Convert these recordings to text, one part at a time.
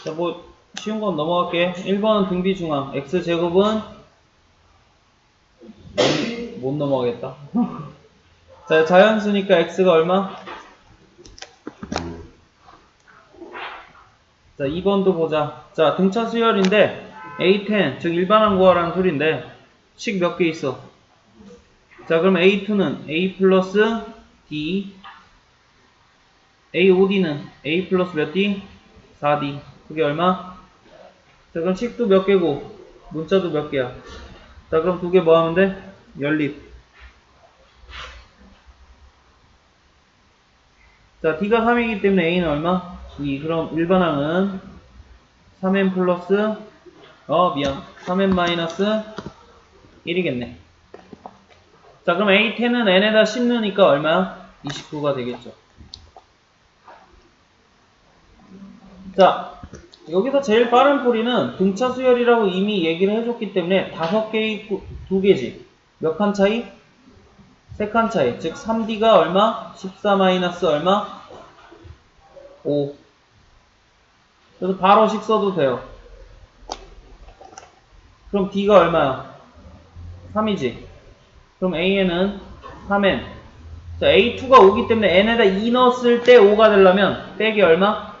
자, 뭐 쉬운 건 넘어갈게. 1번은 등비중앙. x제곱은 못 넘어가겠다. 자, 자연수니까 x가 얼마? 자, 2번도 보자. 자, 등차 수열인데 A10, 즉 일반항 구하라는 소리인데 식 몇 개 있어? 자, 그럼 A2는 A 플러스 D, A5D는 A 플러스 몇 D? 4D. 그게 얼마? 자, 그럼 식도 몇 개고 문자도 몇 개야? 자, 그럼 두 개 뭐 하면 돼? 연립. 자, D가 3이기 때문에 A는 얼마? 2. 그럼 일반항은 3n 플러스 미안 3n 마이너스 1이겠네. 자, 그럼 A10은 n에다 10 넣으니까 얼마야? 29가 되겠죠. 자, 여기서 제일 빠른 풀이는 등차 수열이라고 이미 얘기를 해줬기 때문에 5개 있고 2개지. 몇 칸 차이? 3칸 차이. 즉 3D가 얼마? 14 마이너스 얼마? 5. 그래서 바로 식 써도 돼요. 그럼 D가 얼마야? 3이지. 그럼 AN은 3N. 자, A2가 5기 때문에 N에다 2 넣었을 때 5가 되려면 빼기 얼마?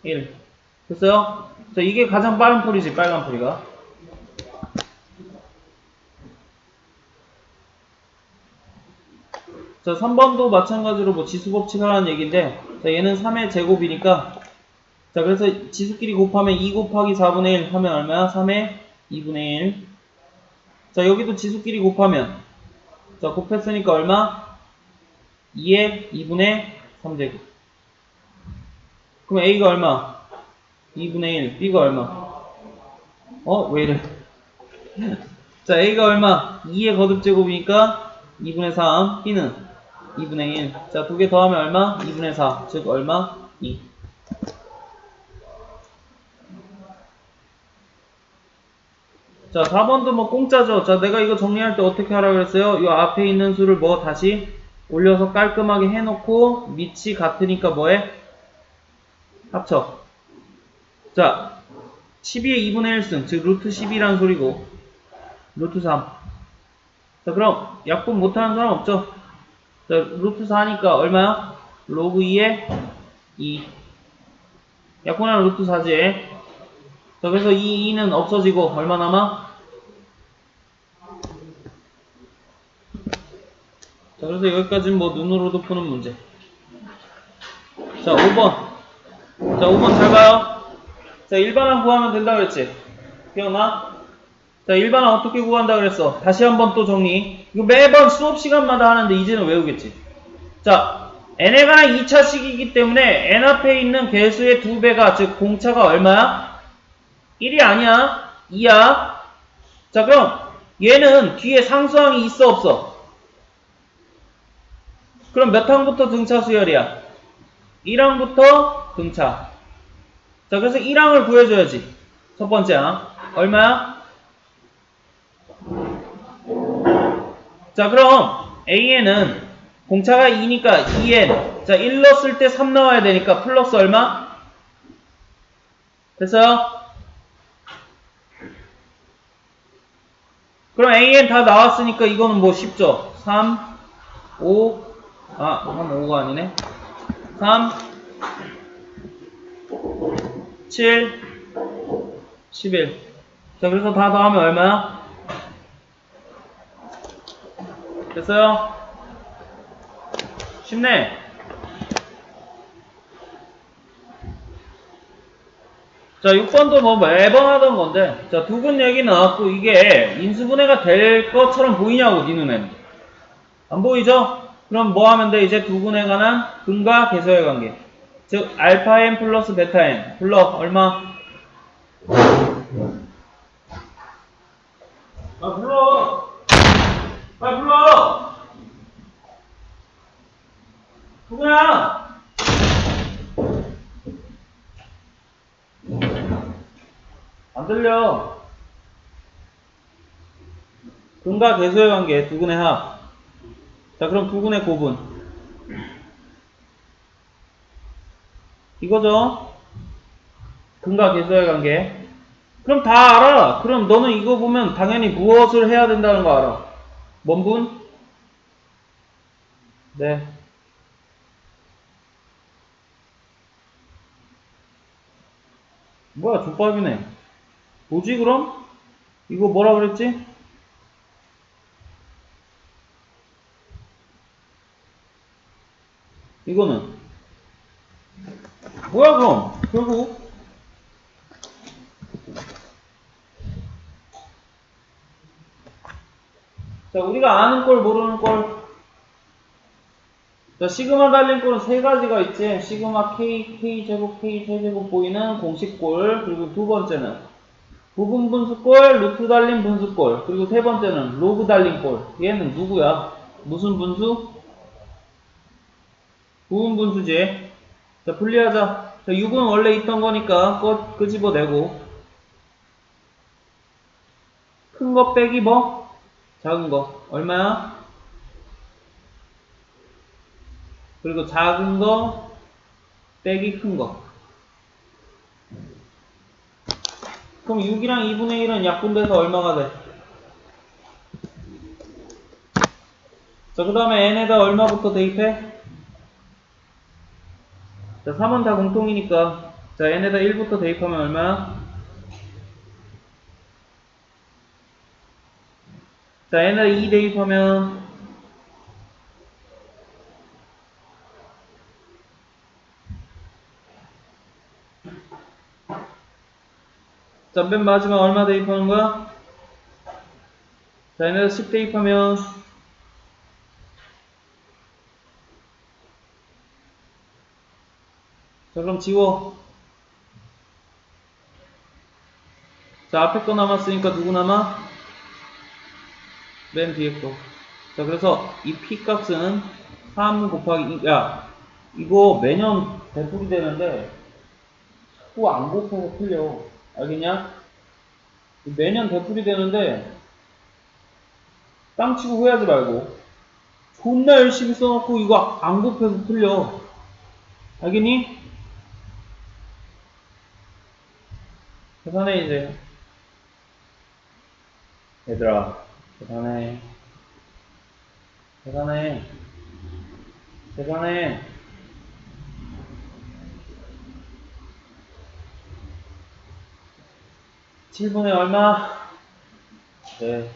1. 됐어요? 자, 이게 가장 빠른 풀이지, 빨간 풀이가. 자, 3번도 마찬가지로 뭐 지수법칙 하라는 얘기인데, 자, 얘는 3의 제곱이니까, 자, 그래서 지수끼리 곱하면 2 곱하기 4분의 1 하면 얼마야? 3의 2분의 1. 자, 여기도 지수끼리 곱하면, 자, 곱했으니까 얼마? 2의 2분의 3제곱. 그럼 A가 얼마? 2분의 1. B가 얼마? 왜 이래? 자, A가 얼마? 2의 거듭제곱이니까 2분의 3. B는 2분의 1. 자, 두 개 더하면 얼마? 2분의 4. 즉, 얼마? 2. 자, 4번도 뭐 공짜죠. 자, 내가 이거 정리할 때 어떻게 하라 그랬어요? 이 앞에 있는 수를 뭐 다시 올려서 깔끔하게 해놓고 밑이 같으니까 뭐해? 합쳐. 자, 12의 2분의 1승, 즉 루트 12라는 소리고 루트 3. 자, 그럼 약분 못하는 사람 없죠? 자, 루트 4니까 얼마야? 로그 2에 2. 약분하면 루트 4지. 자, 그래서 이 2는 없어지고 얼마 남아? 자, 그래서 여기까지는 뭐 눈으로도 푸는 문제. 자, 5번. 자, 5번 잘 봐요. 자, 일반항 구하면 된다 그랬지? 기억나? 자, 일반항 어떻게 구한다 그랬어? 다시 한번 또 정리. 이거 매번 수업 시간마다 하는데 이제는 외우겠지? 자, n에 관한 2차식이기 때문에 n 앞에 있는 개수의 2배가, 즉 공차가 얼마야? 1이 아니야. 2야. 자, 그럼 얘는 뒤에 상수항이 있어 없어? 그럼 몇 항부터 등차 수열이야? 1항부터 등차. 자, 그래서 1항을 구해줘야지. 첫 번째 항. 얼마야? 자, 그럼 AN은 공차가 2니까 2N. 자, 1 넣었을 때 3 나와야 되니까 플러스 얼마? 됐어요? 그럼 AN 다 나왔으니까 이거는 뭐 쉽죠? 3, 5, 3, 5가 아니네. 3, 7, 11. 자, 그래서 다 더하면 얼마야? 됐어요? 쉽네. 자, 6번도 뭐 매번 하던 건데, 자, 두근 얘기 나왔고, 이게 인수분해가 될 것처럼 보이냐고, 니 눈에는. 안 보이죠? 그럼 뭐 하면 돼? 이제 두근에 관한 근과 계수의 관계. 즉, 알파 n 플러스 베타 n. 불러. 얼마? 불러! 빨리 불러! 누구야? 안 들려. 근과 계수의 관계, 두근의 합. 자, 그럼 두근의 곱은 이거죠? 근과 계수의 관계. 그럼 다 알아. 그럼 너는 이거 보면 당연히 무엇을 해야 된다는 거 알아. 뭔 분? 네. 뭐야, 족밥이네. 뭐지, 그럼? 이거 뭐라 그랬지? 이거는. 뭐야, 그럼? 결국. 자, 우리가 아는 꼴, 모르는 꼴. 자, 시그마 달린 꼴은 세 가지가 있지. 시그마 K, K제곱, K세제곱 보이는 공식꼴. 그리고 두 번째는 부분 분수꼴, 루트 달린 분수꼴. 그리고 세 번째는 로그 달린 꼴. 얘는 누구야? 무슨 분수? 부분 분수지. 자, 분리하자. 자, 6은 원래 있던 거니까 끄집어내고. 큰 거 빼기 뭐? 작은 거. 얼마야? 그리고 작은 거 빼기 큰 거. 그럼 6이랑 2분의 1은 약분돼서 얼마가 돼? 자, 그 다음에 n에다 얼마부터 대입해? 자, 3은 다 공통이니까. 자, n에다 1부터 대입하면 얼마야? 자, n에다 2 대입하면 자, 맨 마지막 얼마 대입하는 거야? 자, n에다 10 대입하면 자, 그럼 지워. 자, 앞에 거 남았으니까 누구 남아? 맨 뒤에 거. 자, 그래서 이 p 값은 3 곱하기 2. 야, 이거 매년 되풀이 되는데 자꾸 안 곱해서 틀려. 알겠냐? 매년 되풀이 되는데 땅치고 후회하지 말고 존나 열심히 써놓고 이거 안 곱해서 틀려. 알겠니? 계산해 이제. 얘들아, 계산해. 계산해. 계산해. 7분의 얼마? 네.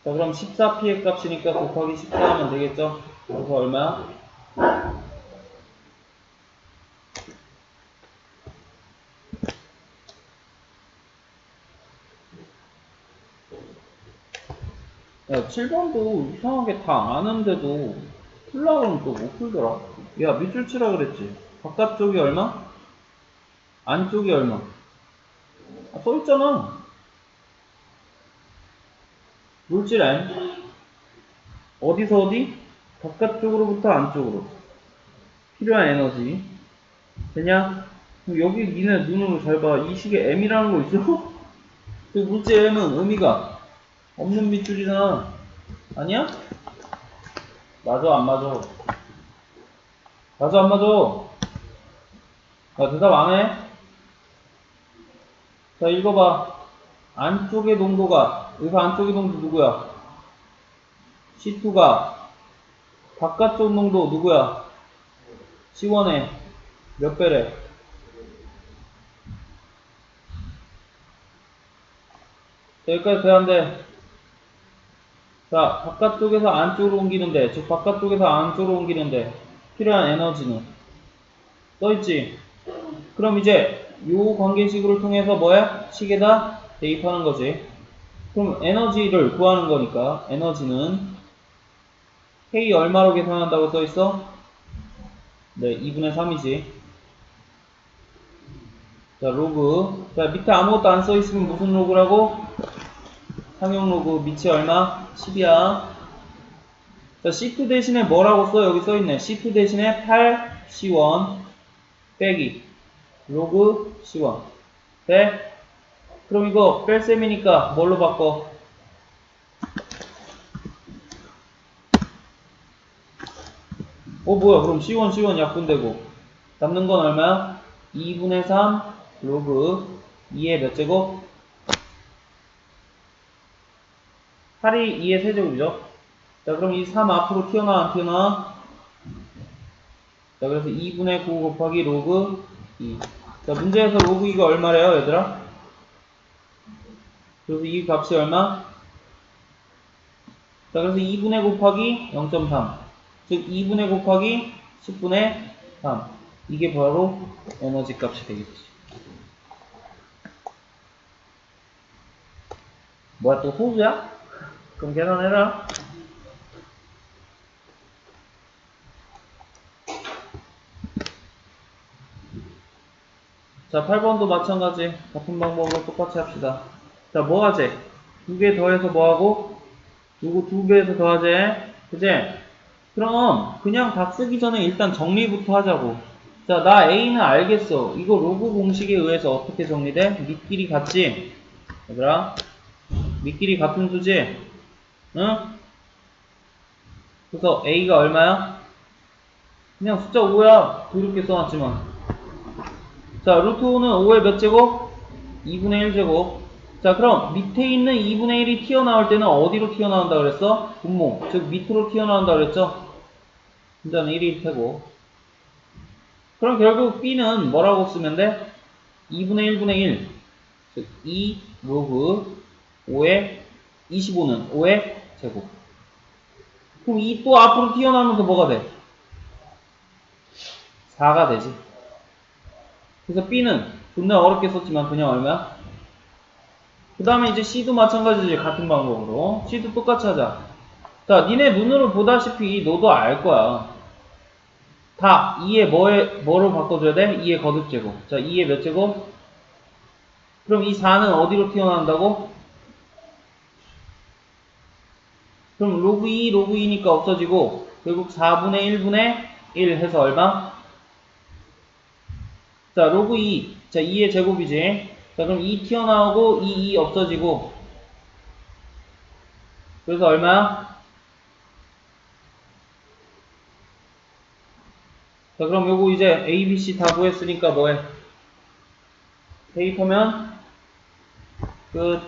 자, 그럼 14p의 값이니까 곱하기 14 하면 되겠죠? 그래서 얼마야? 야, 7번도 이상하게 다 아는데도 풀라고는 또 못 풀더라. 야, 밑줄 치라 그랬지. 바깥쪽이 얼마? 안쪽이 얼마? 아, 써있잖아. 물질 M. 어디서 어디? 바깥쪽으로부터 안쪽으로. 필요한 에너지. 되냐? 그럼 여기 니네 눈으로 잘 봐. 이 식에 M이라는 거 있어? 그 물질 M은 의미가 없는 밑줄이잖아. 아니야? 맞아, 안 맞아? 맞아, 안 맞아? 야, 대답 안 해? 자, 읽어봐. 안쪽의 농도가, 여기서 안쪽의 농도 누구야? C2가, 바깥쪽 농도 누구야? C1에 몇 배래? 자, 여기까지 돼안돼? 자, 바깥쪽에서 안쪽으로 옮기는데, 즉 바깥쪽에서 안쪽으로 옮기는데 필요한 에너지는 써있지? 그럼 이제 요 관계식을 통해서 뭐야? 식에다 대입하는 거지. 그럼 에너지를 구하는 거니까 에너지는 K 얼마로 계산한다고 써있어? 네, 2분의 3이지. 자, 로그. 자, 밑에 아무것도 안 써있으면 무슨 로그라고? 상용 로그. 밑이 얼마? 10이야. 자, C2 대신에 뭐라고 써? 여기 써있네. C2 대신에 8C1 빼기 로그 C1 돼? 그럼 이거 뺄셈이니까 뭘로 바꿔? 뭐야, 그럼 C1 약분되고 남는 건 얼마야? 2분의 3 로그 2의 몇 제곱? 8이 2의 세제곱이죠. 자, 그럼 이 3 앞으로 튀어나와, 안 튀어나와? 자, 그래서 2분의 9 곱하기 로그 2. 자, 문제에서 로그 2가 얼마래요, 얘들아? 그래서 이 값이 얼마? 자, 그래서 2분의 곱하기 0.3. 즉, 2분의 곱하기 10분의 3. 이게 바로 에너지 값이 되겠지. 뭐야, 또 소수야? 그럼 계산해라. 자, 8번도 마찬가지. 같은 방법으로 똑같이 합시다. 자, 뭐 하지? 2개 더해서 뭐 하고? 요거 2배에서 더하지? 그지? 그럼 그냥 다 쓰기 전에 일단 정리부터 하자고. 자, 나 A는 알겠어. 이거 로그 공식에 의해서 어떻게 정리돼? 밑끼리 같지? 얘들아, 밑끼리 같은 수지? 응? 그래서 A가 얼마야? 그냥 숫자 5야. 그렇게 써놨지만. 자, 루트 5는 5의 몇 제곱? 2분의 1제곱. 자, 그럼 밑에 있는 2분의 1이 튀어나올 때는 어디로 튀어나온다 그랬어? 분모. 즉, 밑으로 튀어나온다 그랬죠? 분자는 1일 테고. 그럼 결국 B는 뭐라고 쓰면 돼? 2분의 1분의 1. 즉, 2 로그 5의 25는 5의 제곱. 그럼 이 또 앞으로 튀어나오면서 뭐가 돼? 4가 되지. 그래서 B는 존나 어렵게 썼지만 그냥 얼마야? 그 다음에 이제 C도 마찬가지지. 같은 방법으로. C도 똑같이 하자. 자, 니네 눈으로 보다시피 너도 알 거야. 다 2의 뭐로 바꿔줘야 돼? 2의 거듭제곱. 자, 2의 몇 제곱? 그럼 이 4는 어디로 튀어나온다고? 그럼 로그 2, 로그 2니까 없어지고 결국 4분의 1분의 1 해서 얼마? 자, 로그 2. 자, 2의 제곱이지. 자, 그럼 2 튀어나오고 2 없어지고 그래서 얼마야? 자, 그럼 요거 이제 A, B, C 다 구했으니까 뭐해? 대입하면 끝.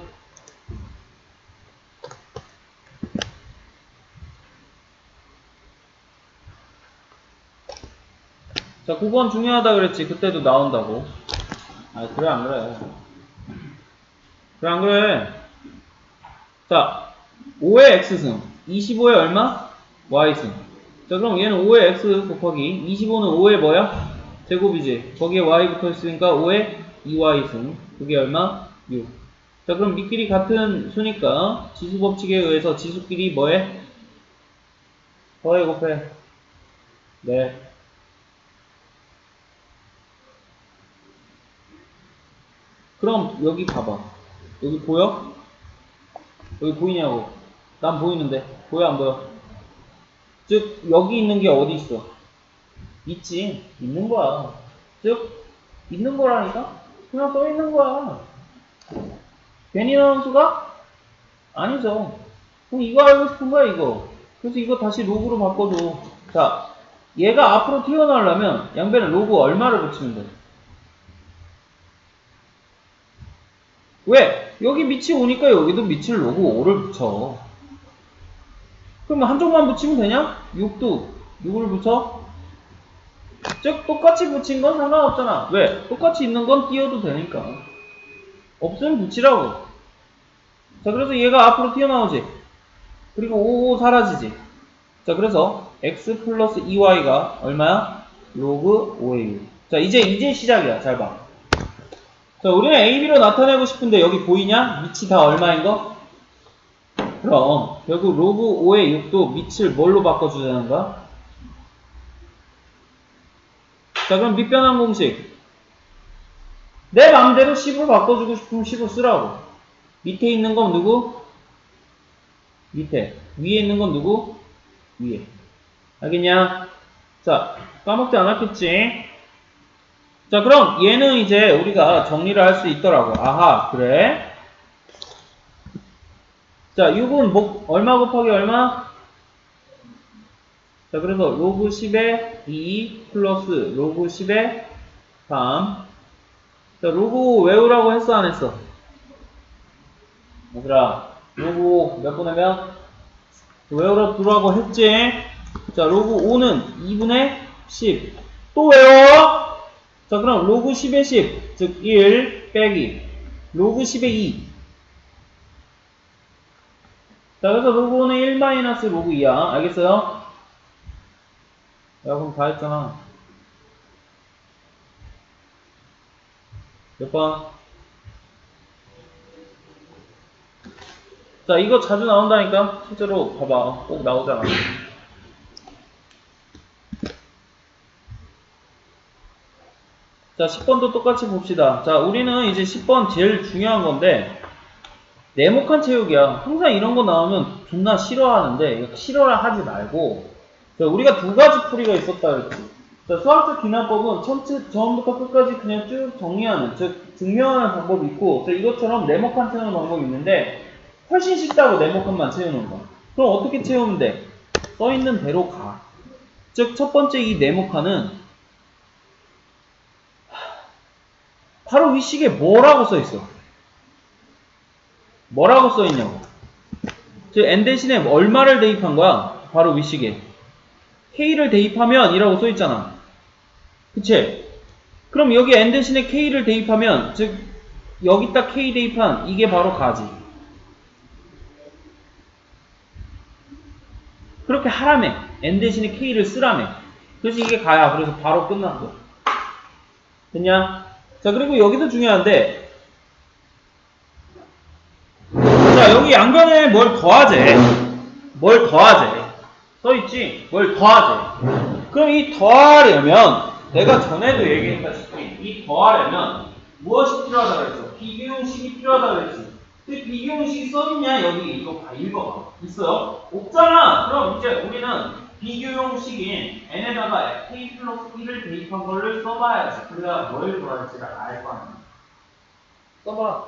자, 9번 중요하다 그랬지. 그때도 나온다고. 아, 그래, 안 그래? 그래, 안 그래? 자, 5의 X승. 25의 얼마? Y승. 자, 그럼 얘는 5의 X 곱하기 25는 5의 뭐야? 제곱이지. 거기에 Y 붙어 있으니까 5의 2Y승. 그게 얼마? 6. 자, 그럼 밑끼리 같은 수니까 지수법칙에 의해서 지수끼리 뭐해? 더해 곱해. 네. 그럼 여기 봐봐. 여기 보여? 여기 보이냐고. 난 보이는데. 보여 안 보여? 즉 여기 있는 게 어디 있어? 있지. 있는 거야. 즉 있는 거라니까? 그냥 써 있는 거야. 괜히 나온 수가? 아니죠. 그럼 이거 알고 싶은 거야 이거. 그래서 이거 다시 로그로 바꿔줘. 자, 얘가 앞으로 튀어나오려면 양변에 로그 얼마를 붙이면 돼? 왜? 여기 밑이 오니까 여기도 밑을 로그 5를 붙여. 그럼 한쪽만 붙이면 되냐? 6도 6을 붙여? 즉 똑같이 붙인 건 상관없잖아. 왜? 똑같이 있는 건 띄워도 되니까. 없으면 붙이라고. 자, 그래서 얘가 앞으로 튀어나오지. 그리고 5 사라지지. 자, 그래서 x 플러스 2y가 얼마야? 로그 5의 6. 자, 이제 시작이야. 잘 봐. 자, 우리는 a, b로 나타내고 싶은데 여기 보이냐? 밑이 다 얼마인 거? 그럼 결국 로그 5의 6도 밑을 뭘로 바꿔주자는 거야? 자, 그럼 밑변환 공식. 내 맘대로 10으로 바꿔주고 싶으면 10으로 쓰라고. 밑에 있는 건 누구? 밑에. 위에 있는 건 누구? 위에. 알겠냐? 자, 까먹지 않았겠지? 자, 그럼 얘는 이제 우리가 정리를 할 수 있더라고. 아하, 그래? 자, 6은 뭐, 얼마 곱하기 얼마? 자, 그래서 로그 10의 2 플러스 로그 10의 다음. 자, 로그 외우라고 했어, 안 했어? 얘들아, 로그 몇 분의 몇? 외우라고 두라고 했지? 자, 로그 5는 2분의 10. 또 외워! 자, 그럼 로그 10의 10, 즉 1 빼기 로그 10의 2. 자, 그래서 로그 5는 1 마이너스 로그 2야. 알겠어요? 야, 그럼 다 했잖아. 몇 번? 자, 이거 자주 나온다니까? 실제로 봐봐. 꼭 나오잖아. 자, 10번도 똑같이 봅시다. 자, 우리는 이제 10번 제일 중요한 건데, 네모칸 채우기야. 항상 이런 거 나오면 존나 싫어하는데, 싫어라 하지 말고, 자, 우리가 두 가지 풀이가 있었다 그랬지. 자, 수학적 기납법은 처음부터 끝까지 그냥 쭉 정리하는, 즉, 증명하는 방법이 있고, 자, 이것처럼 네모칸 채우는 방법이 있는데, 훨씬 쉽다고 네모칸만 채우는 거. 그럼 어떻게 채우면 돼? 써있는 대로 가. 즉, 첫 번째 이 네모칸은 바로 위식에 뭐라고 써있어? 뭐라고 써있냐고. 즉, n 대신에 얼마를 대입한 거야? 바로 위식에. k를 대입하면 이라고 써있잖아. 그치? 그럼 여기 n 대신에 k를 대입하면, 즉, 여기다 k 대입한 이게 바로 가지. 그렇게 하라며. n 대신에 k를 쓰라며. 그래서 이게 가야. 그래서 바로 끝났어. 됐냐? 자, 그리고 여기도 중요한데, 자, 여기 양변에 뭘 더하재. 뭘 더하재. 써있지? 뭘 더하재. 그럼 이 더하려면, 내가 전에도 얘기했다시피, 이 더하려면, 무엇이 필요하다 그랬어? 비교형식이 필요하다 그랬지. 근데 비교형식이 써있냐? 여기 이거 봐. 읽어봐. 있어요? 없잖아. 그럼 이제 우리는 비교형식인 n에다가 k 플러스 1을 대입한 거를 써봐야지. 그래야 뭘 구할지를 알 거 아니야. 써봐.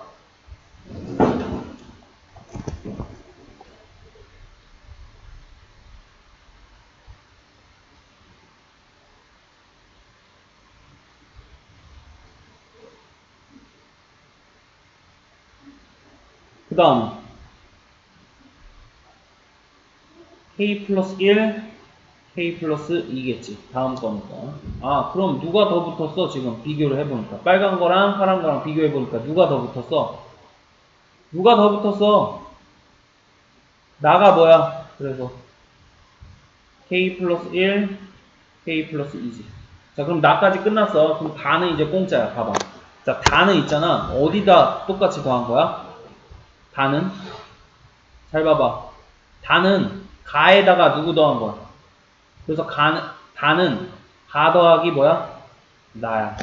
그 다음 k 플러스 1, k 플러스 2겠지. 다음 거니까. 아, 그럼 누가 더 붙었어? 지금 비교를 해보니까. 빨간 거랑 파란 거랑 비교해보니까 누가 더 붙었어? 누가 더 붙었어? 나가 뭐야? 그래서 k 플러스 1, k 플러스 2지. 자, 그럼 나까지 끝났어. 그럼 다는 이제 공짜야. 봐봐. 자, 다는 있잖아. 어디다 똑같이 더한 거야? 다는? 잘 봐봐. 다는 가에다가 누구 더한 거야? 그래서 다는 가 더하기 뭐야? 나야.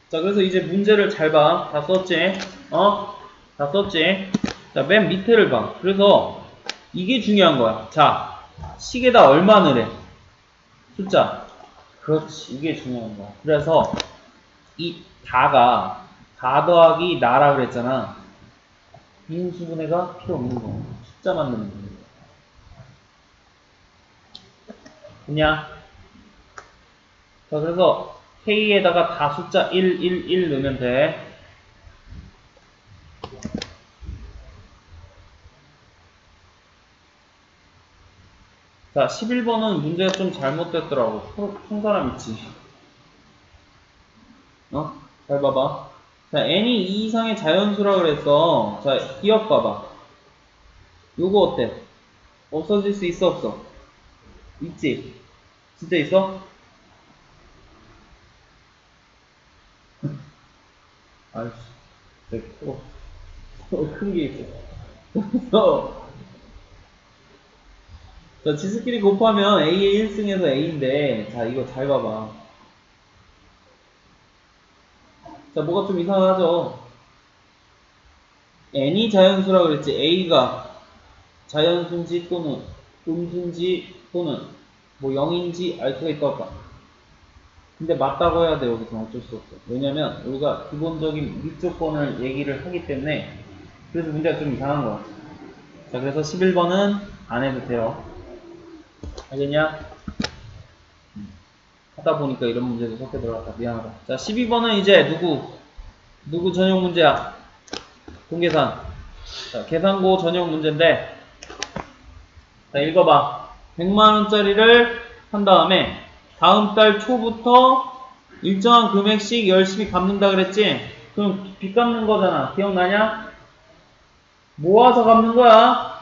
자, 그래서 이제 문제를 잘 봐. 다 썼지? 다 썼지? 자, 맨 밑에를 봐. 그래서 이게 중요한 거야. 자, 식에다 얼마 넣으래? 숫자. 그렇지. 이게 중요한 거야. 그래서 이 다가 가 더하기 나라 그랬잖아. 인수분해가 필요 없는 거야. 숫자만 넣으면 되는 거야. 그냥 자, 그래서 K에다가 다 숫자 1, 1, 1 넣으면 돼. 자, 11번은 문제가 좀 잘못됐더라고. 푼 사람 있지. 잘 봐봐. 자, n이 2 이상의 자연수라 그랬어. 자, 기억 봐봐. 요거 어때? 없어질 수 있어, 없어? 있지? 진짜 있어? 아이씨, 되게 커. 큰 게 있어. 자, 지수끼리 곱하면 A의 1승에서 A인데, 자, 이거 잘 봐봐. 자, 뭐가 좀 이상하죠? n이 자연수라 그랬지. A가 자연수인지 또는 음수인지 또는 뭐 0인지 알 수가 있다 없다. 근데 맞다고 해야 돼. 여기서 어쩔 수 없어. 왜냐면 우리가 기본적인 밑조건을 얘기를 하기 때문에 그래서 문제가 좀 이상한 거 같아. 자, 그래서 11번은 안 해도 돼요. 알겠냐? 하다 보니까 이런 문제도 섞여 들어갔다. 미안하다. 자, 12번은 이제 누구 전용 문제야? 공계산. 자, 계산고 전용 문제인데, 자, 읽어봐. 100만원짜리를 한 다음에 다음 달 초부터 일정한 금액씩 열심히 갚는다 그랬지? 그럼 빚 갚는 거잖아. 기억나냐? 모아서 갚는 거야.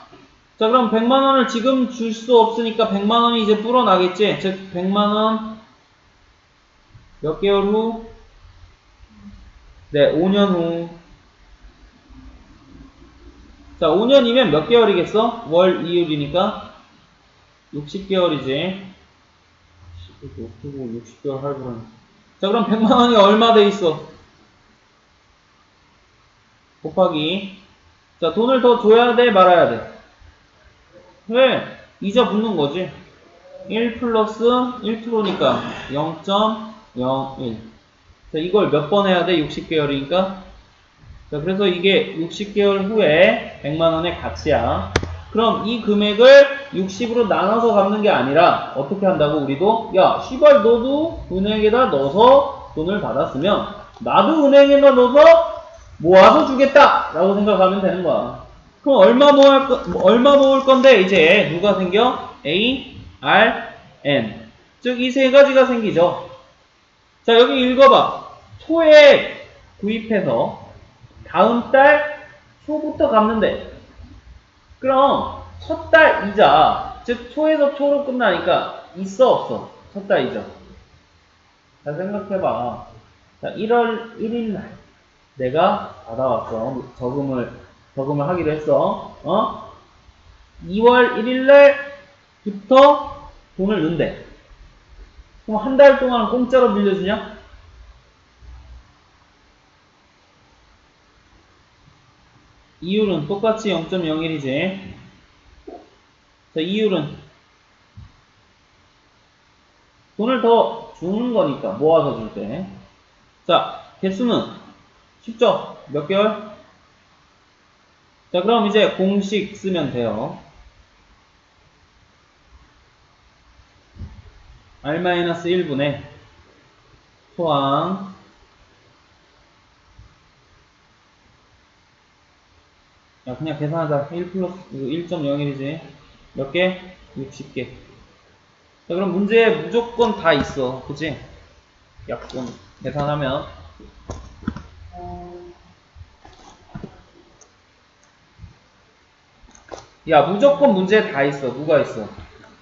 자, 그럼 100만원을 지금 줄 수 없으니까 100만원이 이제 불어나겠지? 즉, 100만원 몇 개월 후? 네, 5년 후. 자, 5년이면 몇 개월이겠어? 월 이율이니까 60개월이지. 60개월 할부는. 자, 그럼 100만원이 얼마 돼 있어? 곱하기. 자, 돈을 더 줘야 돼, 말아야 돼? 왜? 이자 붙는 거지. 1 플러스 1%니까 0.01. 자, 이걸 몇 번 해야 돼? 60개월이니까. 자, 그래서 이게 60개월 후에 100만원의 가치야. 그럼 이 금액을 60으로 나눠서 갚는 게 아니라 어떻게 한다고 우리도? 야, 씨발 너도 은행에다 넣어서 돈을 받았으면 나도 은행에다 넣어서 모아서 주겠다 라고 생각하면 되는 거야. 그럼 얼마 모을 건데 이제 누가 생겨? A, R, N. 즉 이 세 가지가 생기죠. 자, 여기 읽어봐. 초에 구입해서 다음 달 초부터 갚는데, 그럼 첫 달 이자, 즉 초에서 초로 끝나니까 있어 없어? 첫 달 이자. 잘 생각해봐. 자, 1월 1일 날 내가 받아왔어. 저금을 하기로 했어. 2월 1일 날부터 돈을 넣는데, 그럼 한 달 동안 공짜로 빌려주냐? 이율은 똑같이 0.01이지. 자, 이율은 돈을 더 주는 거니까, 모아서 줄 때. 자, 개수는 쉽죠? 몇 개월? 자, 그럼 이제 공식 쓰면 돼요. R-1분의 소항 야, 그냥 계산하자. 1 플러스 1.01이지. 몇 개? 60개. 자, 그럼 문제에 무조건 다 있어. 그치? 약분 계산하면. 야, 무조건 문제에 다 있어. 누가 있어?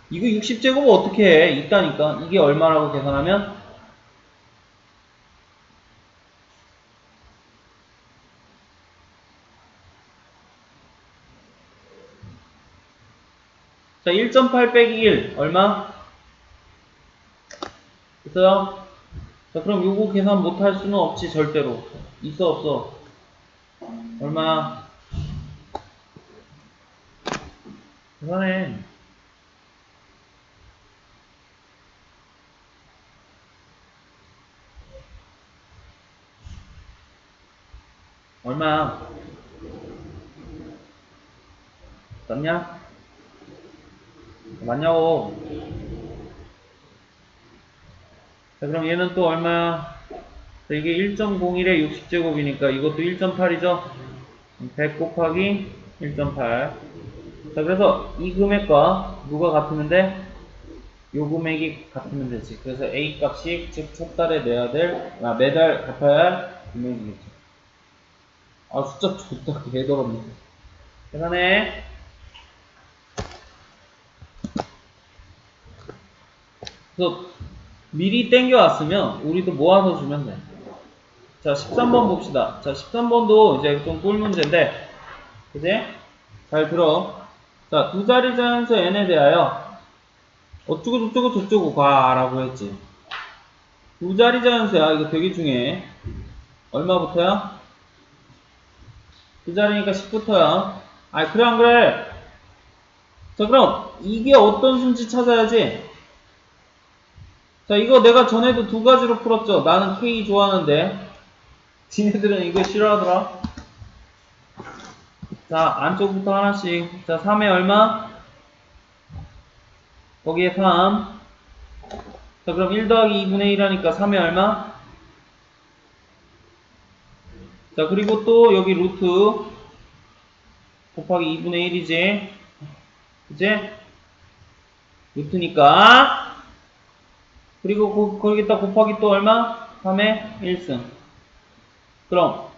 이거 60제곱은 어떻게 해? 있다니까. 이게 얼마라고 계산하면? 자, 1.8 빼기 1. 얼마? 있어요? 자, 그럼 요거 계산 못할 수는 없지, 절대로. 있어, 없어? 얼마야? 계산해. 얼마야? 맞냐? 맞냐고. 자, 그럼 얘는 또 얼마야? 자, 이게 1.01에 60제곱이니까 이것도 1.8이죠? 100 곱하기 1.8. 자, 그래서 이 금액과 누가 같으면 돼? 요 금액이 같으면 되지. 그래서 A 값이 즉 첫 달에 내야 될, 매달 갚아야 할 금액이겠죠. 아, 숫자 좋다. 개더럽네. 계산해. 그래서 미리 땡겨왔으면 우리도 모아서 주면 돼. 자, 13번 봅시다. 자, 13번도 이제 좀 꿀 문제인데, 그지? 잘 들어. 자, 두 자리 자연수 n에 대하여 어쩌고 저쩌고 저쩌고 과라고 했지. 두 자리 자연수야. 이거 되게 중요해. 얼마부터야? 두 자리니까 10부터야. 아이, 그래 안 그래? 자, 그럼 이게 어떤 수인지 찾아야지. 자, 이거 내가 전에도 두 가지로 풀었죠. 나는 K 좋아하는데 지네들은 이거 싫어하더라. 자, 안쪽부터 하나씩. 자, 3에 얼마? 거기에 3. 자, 그럼 1 더하기 2분의 1 하니까 3의 얼마? 자, 그리고 또 여기 루트 곱하기 2분의 1이지. 그치? 루트니까. 그리고 거기다 곱하기 또 얼마? 3의 1승. 그럼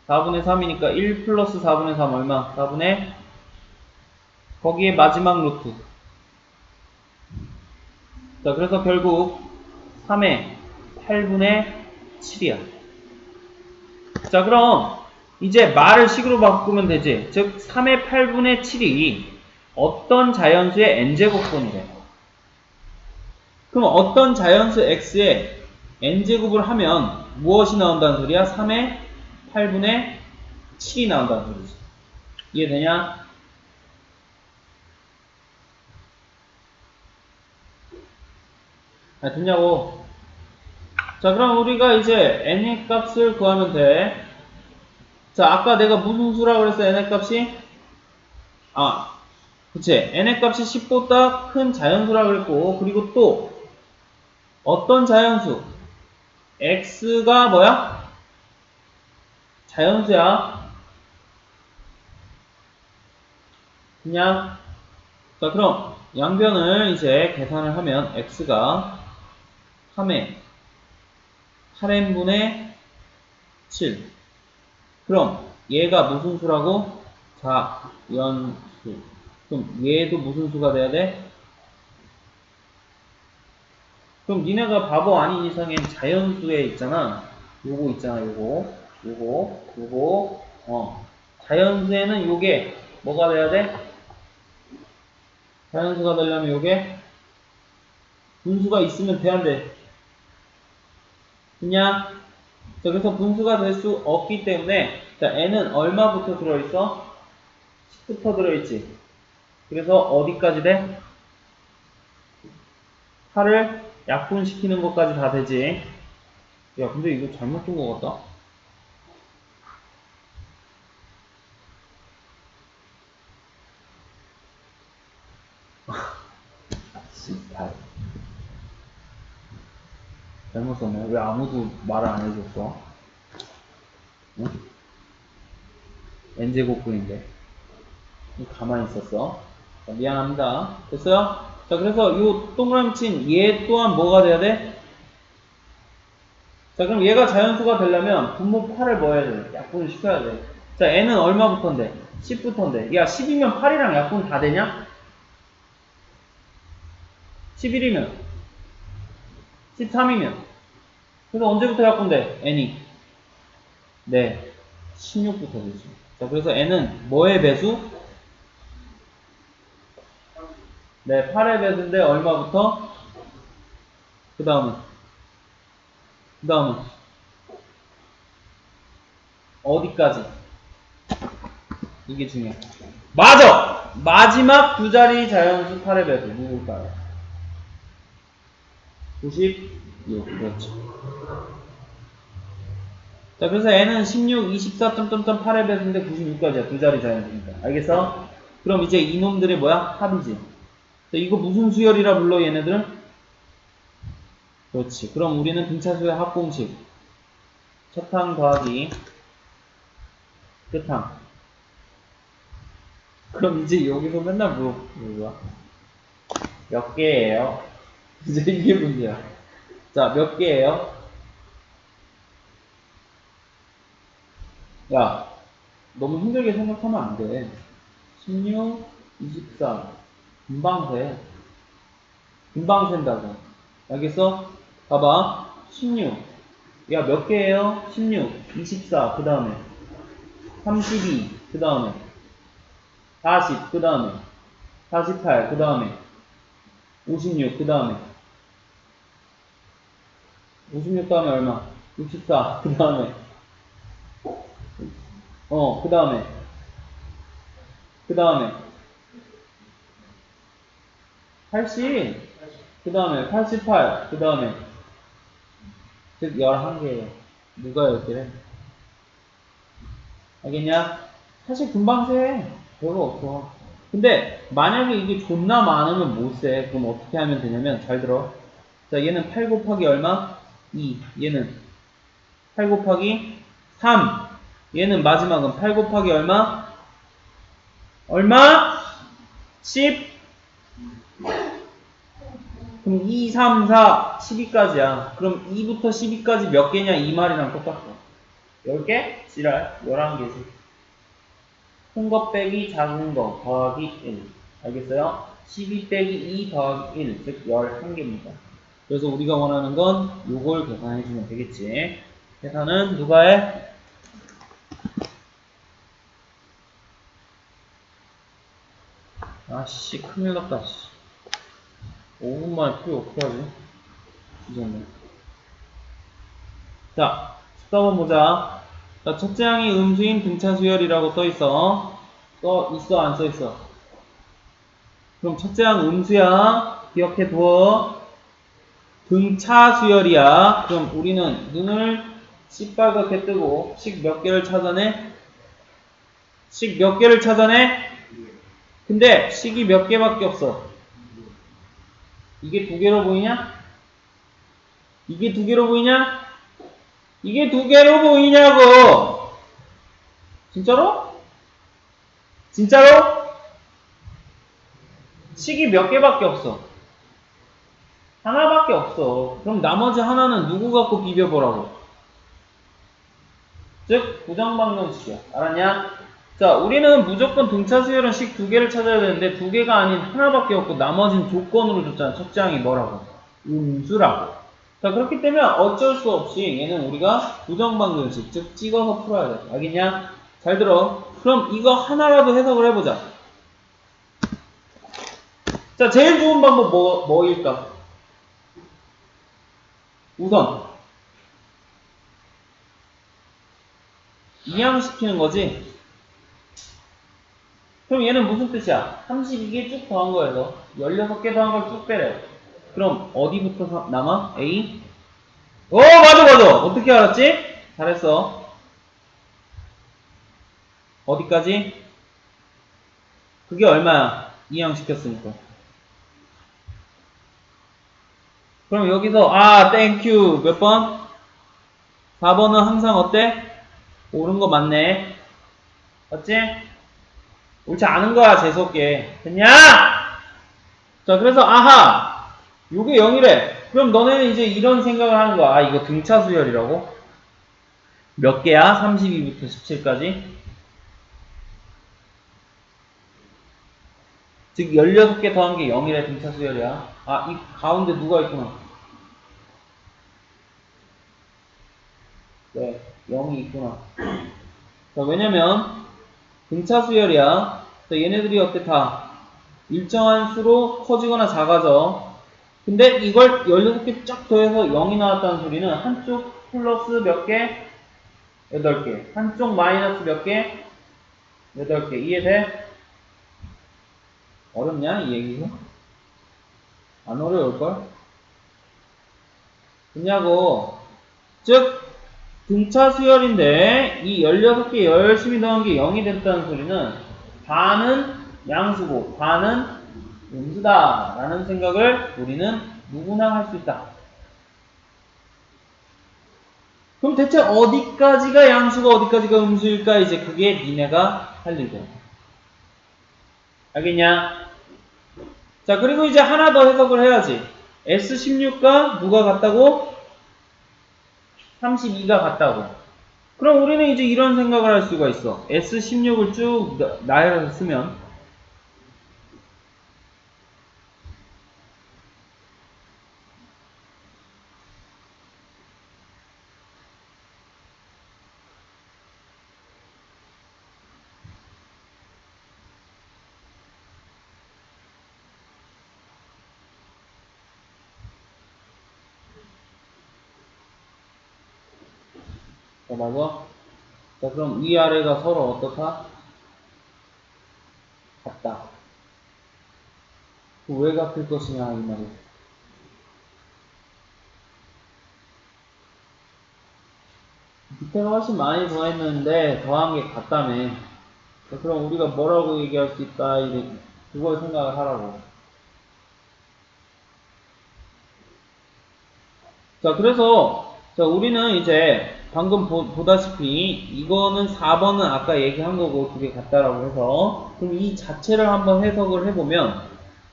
4분의 3이니까 1 플러스 4분의 3 얼마? 4분의 거기에 마지막 루트. 자, 그래서 결국 3의 8분의 7이야. 자, 그럼 이제 말을 식으로 바꾸면 되지. 즉 3의 8분의 7이 어떤 자연수의 n제곱분이래. 그럼 어떤 자연수 x의 n제곱을 하면 무엇이 나온다는 소리야? 3의 8분의 7이 나온다는 소리지. 이해되냐? 아, 됐냐고. 자, 그럼 우리가 이제 n의 값을 구하면 돼. 자, 아까 내가 무슨 수라고 그랬어? n의 값이? 아, 그치. n의 값이 10보다 큰 자연수라고 그랬고, 그리고 또 어떤 자연수? x가 뭐야? 자연수야. 그냥. 자, 그럼 양변을 이제 계산을 하면 x가 3의 8n분의 7. 그럼 얘가 무슨 수라고? 자연수. 그럼 얘도 무슨 수가 돼야 돼? 그럼 니네가 바보 아닌 이상엔 자연수에 있잖아. 요거 있잖아, 요거. 자연수에는 요게 뭐가 돼야 돼? 자연수가 되려면 요게 분수가 있으면 돼, 안 돼? 그냥, 자, 그래서 분수가 될 수 없기 때문에, 자, n은 얼마부터 들어있어? 10부터 들어있지. 그래서 어디까지 돼? 8을 약분시키는 것까지 다 되지. 야, 근데 이거 잘못 둔 것 같다. 씨발. 잘못 썼네. 왜 아무도 말을 안 해줬어? 응? n제곱분인데. 가만히 있었어. 자, 미안합니다. 됐어요? 자, 그래서 요 동그라미 친 얘 또한 뭐가 돼야 돼? 자, 그럼 얘가 자연수가 되려면 분모 8을 뭐 해야 돼? 약분을 시켜야 돼. 자, n은 얼마부터인데? 10부터인데. 야, 10이면 8이랑 약분 다 되냐? 11이면 13이면 그래서 언제부터 약분돼? n이 네 16부터 되죠. 자, 그래서 n은 뭐의 배수? 네 8의 배수인데 얼마부터? 그 다음은 어디까지? 이게 중요해. 맞아! 마지막 두 자리 자연수 8의 배수 누굴까요? 96. 그렇죠. 자, 그래서 n은 16, 24.8의 배수인데 96까지야. 두 자리 자연수니까. 알겠어? 그럼 이제 이놈들의 뭐야? 합이지. 자, 이거 무슨 수열이라 불러, 얘네들은? 그렇지. 그럼 우리는 등차수의 합공식. 첫항 더하기 끝항. 그럼 이제 여기서 맨날 물어봐. 몇 개예요? 이제 이게 문제야. 자, 몇 개예요? 야, 너무 힘들게 생각하면 안 돼. 16, 24. 금방 돼. 금방 센다고. 알겠어? 봐봐. 16. 야, 몇 개예요? 16, 24. 그 다음에 32. 그 다음에 40. 그 다음에 48. 그 다음에 56. 그 다음에 56 다음에 얼마? 64. 그 다음에 그 다음에 80. 그 다음에 88. 그 다음에 즉 11개예요. 누가 10개래? 알겠냐? 사실 금방 세. 별거 없어. 근데 만약에 이게 존나 많으면 못 세. 그럼 어떻게 하면 되냐면 잘 들어. 자, 얘는 8 곱하기 얼마? 2. 얘는 8 곱하기 3. 얘는 마지막은 8 곱하기 얼마? 얼마? 10. 그럼 2, 3, 4, 12까지야. 그럼 2부터 12까지 몇 개냐? 이 말이랑 똑같아. 10개? 지랄. 11개지. 큰 거 빼기 작은 거 더하기 1. 알겠어요? 12 빼기 2 더하기 1. 즉 11개입니다. 그래서 우리가 원하는 건 요걸 계산해주면 되겠지. 계산은 누가 해? 아씨, 큰일 났다. 5분 만에 풀이 어떻게 하지? 잊었네. 자, 14번 보자. 자, 첫째 항이 음수인 등차 수열이라고 써있어. 써있어, 안 써있어? 그럼 첫째 항 음수야. 기억해 둬. 등차 수열이야. 그럼 우리는 눈을 시뻘겋게 뜨고 식 몇 개를 찾아내? 식 몇 개를 찾아내? 근데 식이 몇 개밖에 없어. 이게 두 개로 보이냐? 이게 두 개로 보이냐? 이게 두 개로 보이냐고! 진짜로? 진짜로? 식이 몇 개밖에 없어. 하나밖에 없어. 그럼 나머지 하나는 누구 갖고 비벼보라고? 즉, 부정방정식이야. 알았냐? 자, 우리는 무조건 등차 수열은 식 두 개를 찾아야 되는데 두 개가 아닌 하나밖에 없고 나머지는 조건으로 줬잖아. 첫째 항이 뭐라고? 음수라고. 자, 그렇기 때문에 어쩔 수 없이 얘는 우리가 부정방정식, 즉 찍어서 풀어야 돼. 알겠냐? 잘 들어. 그럼 이거 하나라도 해석을 해보자. 자, 제일 좋은 방법 뭐일까? 우선 이항시키는 거지. 그럼 얘는 무슨 뜻이야? 32개 쭉 더한 거에서 16개 더한 걸 쭉 빼래. 그럼 어디부터 남아? A? 맞아! 어떻게 알았지? 잘했어. 어디까지? 그게 얼마야? 이항시켰으니까. 그럼 여기서 땡큐 몇 번? 4번은 항상 어때? 옳은 거 맞네. 맞지? 옳지 않은 거야, 재수없게. 됐냐? 자, 그래서 요게 0이래. 그럼 너네는 이제 이런 생각을 하는 거야. 이거 등차 수열이라고? 몇 개야? 32부터 17까지? 즉 16개 더한 게 0이래. 등차 수열이야. 이 가운데 누가 있구나. 네, 0이 있구나. 자, 왜냐면 등차 수열이야. 자, 얘네들이 어때? 다 일정한 수로 커지거나 작아져. 근데 이걸 16개 쫙 더해서 0이 나왔다는 소리는 한쪽 플러스 몇 개? 8개. 한쪽 마이너스 몇 개? 8개. 이해돼? 어렵냐? 이 얘기가? 안 어려울걸? 됐냐고. 즉, 등차 수열인데 이 16개 열심히 더한 게 0이 됐다는 소리는 반은 양수고 반은 음수다 라는 생각을 우리는 누구나 할 수 있다. 그럼 대체 어디까지가 양수가 어디까지가 음수일까? 이제 그게 니네가 할 일이야. 알겠냐? 자, 그리고 이제 하나 더 해석을 해야지. S16과 누가 같다고? 32가 같다고. 그럼 우리는 이제 이런 생각을 할 수가 있어. S16을 쭉 나열해서 쓰면 맞아? 자, 그럼 위아래가 서로 어떻다? 같다. 왜 같을 것이냐 이 말이야. 밑에가 훨씬 많이 더했는데 더한 게 같다며. 자, 그럼 우리가 뭐라고 얘기할 수 있다? 그걸 생각을 하라고. 자, 그래서, 자, 우리는 이제 방금 보다시피 이거는 4번은 아까 얘기한 거고 두 개 같다라고 해서 그럼 이 자체를 한번 해석을 해보면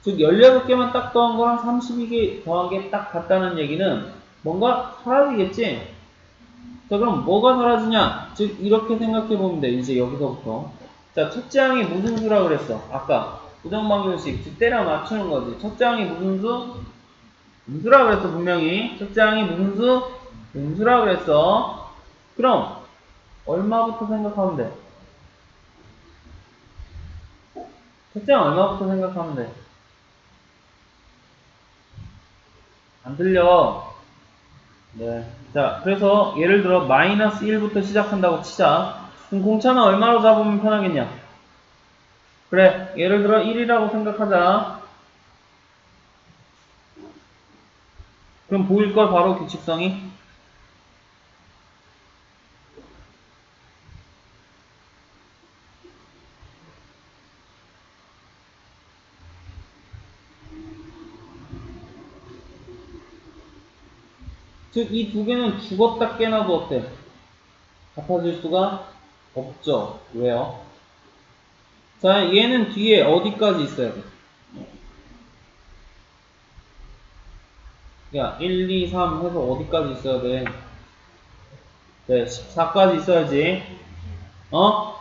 즉 16개만 딱 더한 거랑 32개 더한 게 딱 같다는 얘기는 뭔가 사라지겠지? 자, 그럼 뭐가 사라지냐? 즉 이렇게 생각해 보면 돼. 이제 여기서부터. 자, 첫째 항이 무슨 수라 그랬어? 아까 부정방정식 즉 때려 맞추는 거지. 첫째 항이 무슨 수? 음수라 그랬어. 분명히 첫째 항이 무슨 수? 음수라 그랬어. 그럼 얼마부터 생각하면 돼? 첫째 항 얼마부터 생각하면 돼? 안 들려. 네. 자, 그래서 예를 들어 마이너스 1부터 시작한다고 치자. 그럼 공차는 얼마로 잡으면 편하겠냐? 그래, 예를 들어 1이라고 생각하자. 그럼 보일걸 바로 규칙성이? 즉 이 두 개는 죽었다 깨나도 어때? 같아질 수가 없죠. 왜요? 자, 얘는 뒤에 어디까지 있어야 돼? 야, 1, 2, 3 해서 어디까지 있어야 돼? 네, 14까지 있어야지. 어?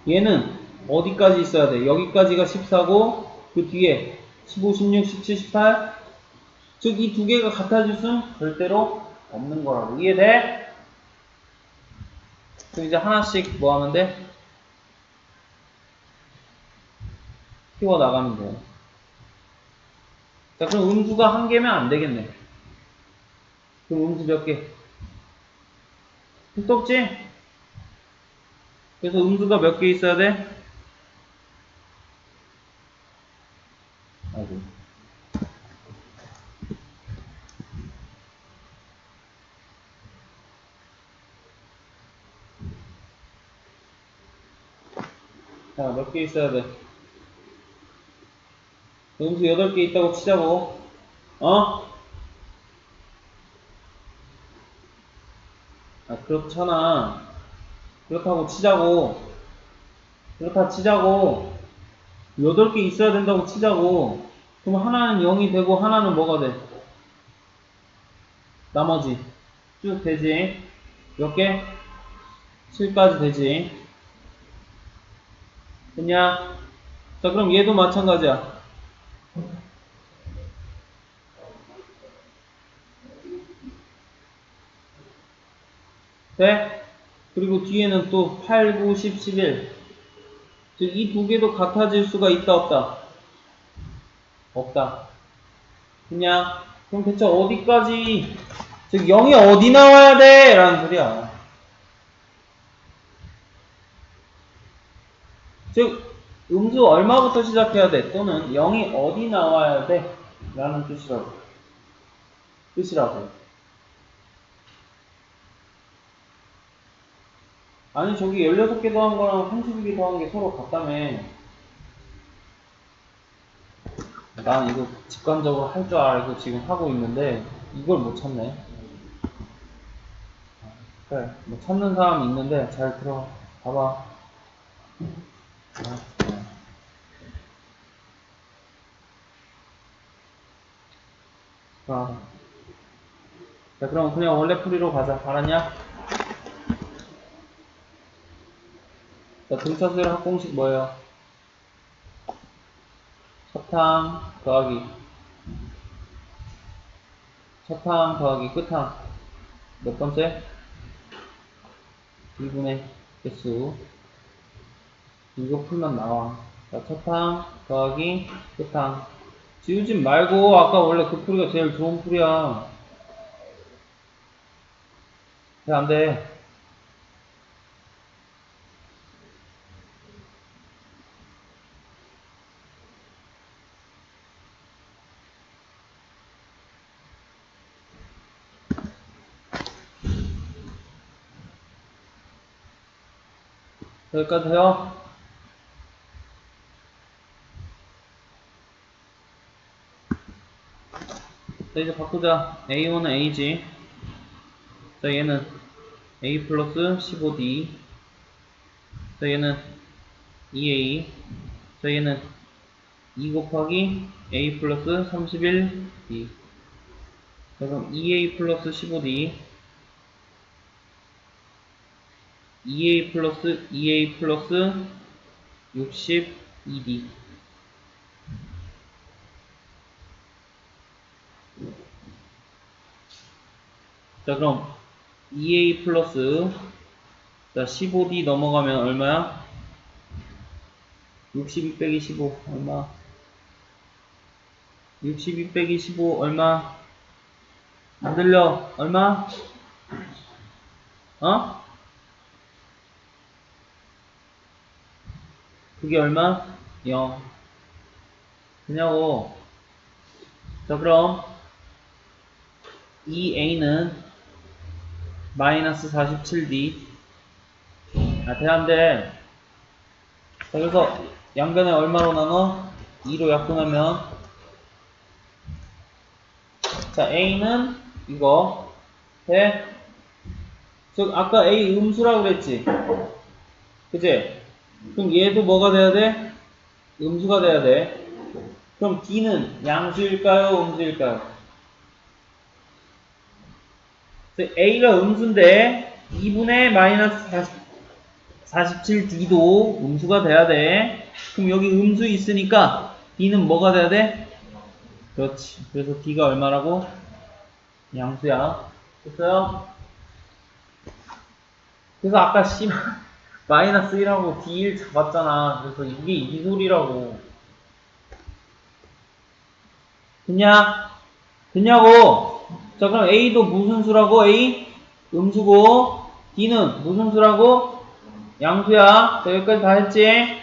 얘는 어디까지 있어야 돼? 여기까지가 14고 그 뒤에 15, 16, 17, 18 즉 이 두 개가 같아질 수는 절대로 없는 거라고. 이해돼? 그럼 이제 하나씩 뭐 하면 돼? 키워 나가면 돼요. 자, 그럼 음수가 한 개면 안 되겠네. 그럼 음수 몇 개? 택도 없지? 그래서 음수가 몇 개 있어야 돼? 아이고. 자, 몇 개 있어야 돼? 음수 8개 있다고 치자고. 어? 아, 그렇잖아. 그렇다고 치자고. 그렇다 치자고. 8개 있어야 된다고 치자고. 그럼 하나는 0이 되고 하나는 뭐가 돼? 나머지 쭉 되지. 몇 개? 7까지 되지. 됐냐? 자, 그럼 얘도 마찬가지야. 돼? 그리고 뒤에는 또 8, 9, 10, 11. 즉, 이 두 개도 같아질 수가 있다, 없다? 없다. 그냥, 그럼 대체 어디까지, 즉, 0이 어디 나와야 돼? 라는 소리야. 즉, 음수 얼마부터 시작해야 돼? 또는 0이 어디 나와야 돼? 라는 뜻이라고. 뜻이라고. 아니, 저기 16개 더한 거랑 32개 더한 게 서로 같다며. 난 이거 직관적으로 할 줄 알고 지금 하고 있는데, 이걸 못 찾네. 그래, 뭐 찾는 사람이 있는데, 잘 들어. 봐봐. 자, 그럼 그냥 원래 풀이로 가자. 알았냐? 자, 등차수열 합공식 뭐예요? 첫항 더하기 첫항 더하기 끝항 몇 번째? 2분의 개수. 이거 풀면 나와. 자, 첫항 더하기 끝항. 지우지 말고 아까 원래 그 풀이가 제일 좋은 풀이야. 왜 안 돼? 여기까지 해요. 자, 이제 바꾸자. A1은 A지. 자, 얘는 A 플러스 15D. 자, 얘는 2A. 자, 얘는 2 곱하기 A 플러스 31D. 자, 그럼 2A 플러스 15D. 2A 플러스 2A 플러스 62D. 자, 그럼 2A 플러스 자 15D 넘어가면 얼마야? 62 빼기 15 얼마? 62 빼기 15 얼마? 안 들려? 얼마? 어? 그게 얼마? 0. 되냐고. 자, 그럼 2A는 마이너스 47D. 아, 대한데. 자, 그래서 양변에 얼마로 나눠? 2로 약분하면. 자, A는 이거. 돼? 즉, 아까 A 음수라고 그랬지? 그치? 그럼 얘도 뭐가 돼야 돼? 음수가 돼야 돼. 그럼 D는 양수일까요? 음수일까요? A가 음수인데 2분의 마이너스 47D도 음수가 돼야 돼. 그럼 여기 음수 있으니까 D는 뭐가 돼야 돼? 그렇지. 그래서 D가 얼마라고? 양수야. 됐어요? 그래서 아까 C 마이너스 1하고 D1 잡았잖아. 그래서 이게 이 소리라고. 됐냐? 됐냐고? 자, 그럼 A도 무슨 수라고? A? 음수고, D는 무슨 수라고? 양수야. 자, 여기까지 다 했지?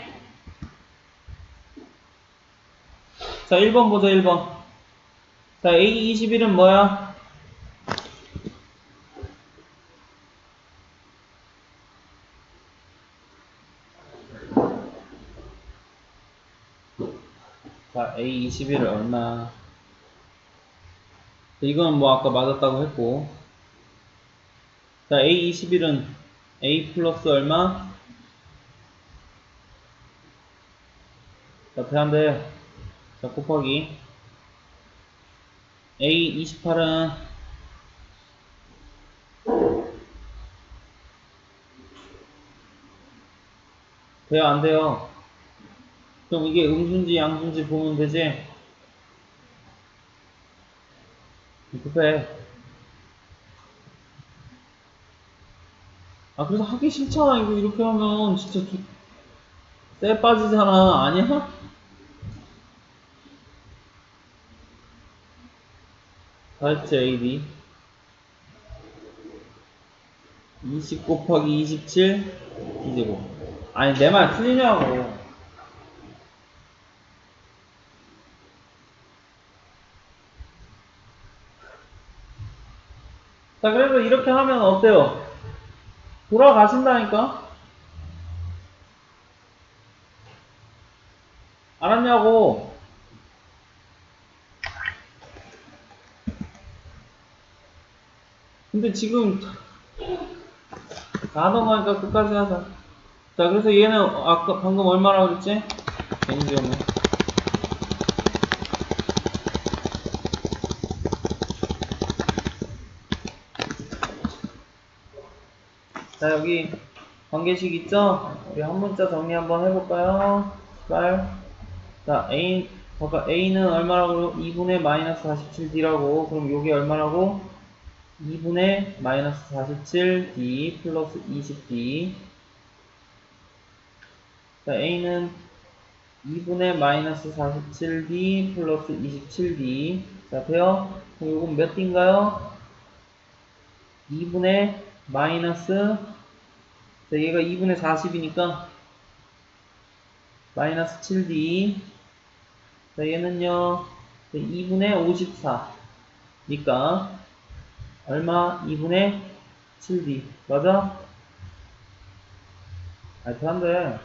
자, 1번 보자, 1번. 자, A21은 뭐야? 자, A21을 얼마? 자, 이건 뭐 아까 맞았다고 했고. 자, A21은 A 플러스 얼마? 자, 대한대. 자, 곱하기. A28은 돼요, 안 돼요? 그럼 이게 음수인지 양수인지 보면 되지? 급해. 아, 그래서 하기 싫잖아. 이거 이렇게 하면 진짜 쎄 빠지잖아. 아니야? 다 했지, AD. 20 곱하기 27 D제곱. 아니, 내 말 틀리냐고. 자, 그래서 이렇게 하면 어때요? 돌아가신다니까? 알았냐고. 근데 지금 다 넘어가니까 끝까지 하자. 자, 그래서 얘는 아까 방금 얼마라고 그랬지? N제곱은. 자, 여기 관계식 있죠? 우리 한 문자 정리 한번 해볼까요? 발. 자, A는 얼마라고? 2분의 마이너스 47D라고. 그럼 요게 얼마라고? 2분의 마이너스 47D 플러스 20D. 자, A는 2분의 마이너스 47D 플러스 27D. 자, 돼요? 그럼 요건 몇 D인가요? 2분의 마이너스, 자, 얘가 2분의 40이니까 마이너스 7D. 자, 얘는요 2분의 54니까 얼마? 2분의 7D 맞아? 아, 대한데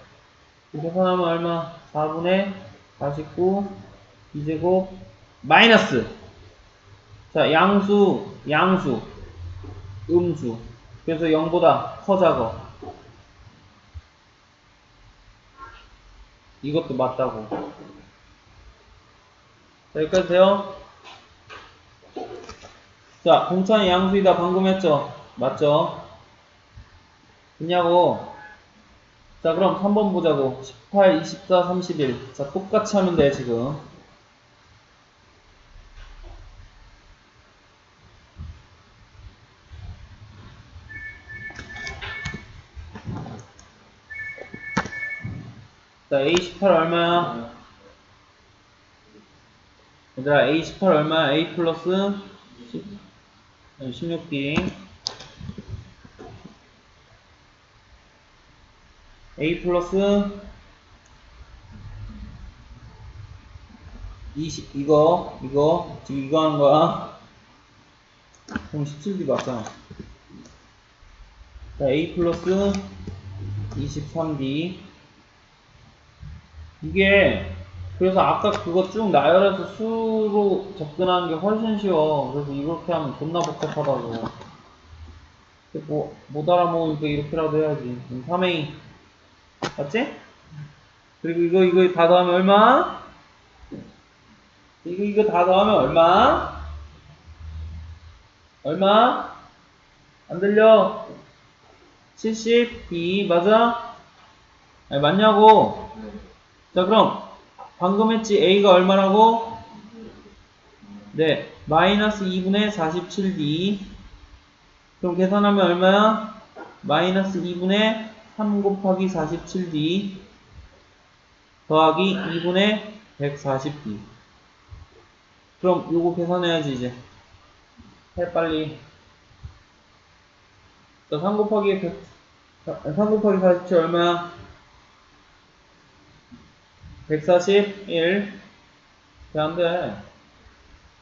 계산하면 얼마? 4분의 49 2제곱 마이너스 자, 양수, 음수. 그래서 0보다 커 작어. 이것도 맞다고. 자, 여기까지 돼요? 자, 공차는 양수이다 방금 했죠? 맞죠? 됐냐고? 자, 그럼 3번 보자고. 18, 24, 31. 자, 똑같이 하면 돼, 지금. 자, A18 얼마야? 얘들아, A18 얼마야? A 플러스 16B. A 플러스 20, 지금 이거 하는 거야. 그럼 17B 맞잖아. 자, A 플러스 23D. 이게, 그래서 아까 그거 쭉 나열해서 수로 접근하는 게 훨씬 쉬워. 그래서 이렇게 하면 존나 복잡하다고. 뭐, 못 알아먹으니까 이렇게라도 해야지. 3A. 맞지? 그리고 이거 다 더하면 얼마? 이거 다 더하면 얼마? 얼마? 안 들려? 72 맞아? 아니 맞냐고? 자 그럼 방금 했지 A가 얼마라고? 네 마이너스 2분의 47D. 그럼 계산하면 얼마야? 마이너스 2분의 3 곱하기 47D 더하기 2분의 140D. 그럼 요거 계산해야지 이제. 해 빨리. 자 3 곱하기 47 얼마야? 141. 야, 안 돼.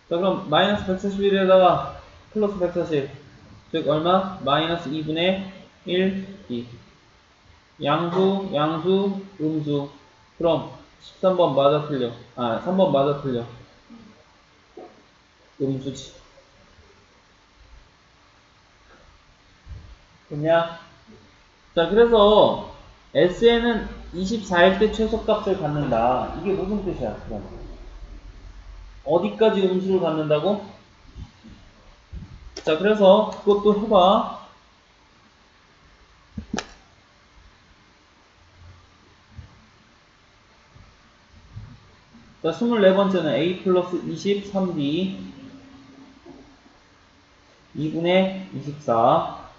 자, 그럼 마이너스 141에다가 플러스 140. 즉, 얼마? 마이너스 2분의 1, 2. 양수, 음수. 그럼 13번 맞아 틀려. 아, 3번 맞아 틀려. 음수지. 됐냐? 자, 그래서 SN은 24일 때 최소값을 갖는다. 이게 무슨 뜻이야, 그럼? 어디까지 음수를 갖는다고? 자, 그래서 그것도 해봐. 자, 24번째는 A 플러스 23B 2분의 24.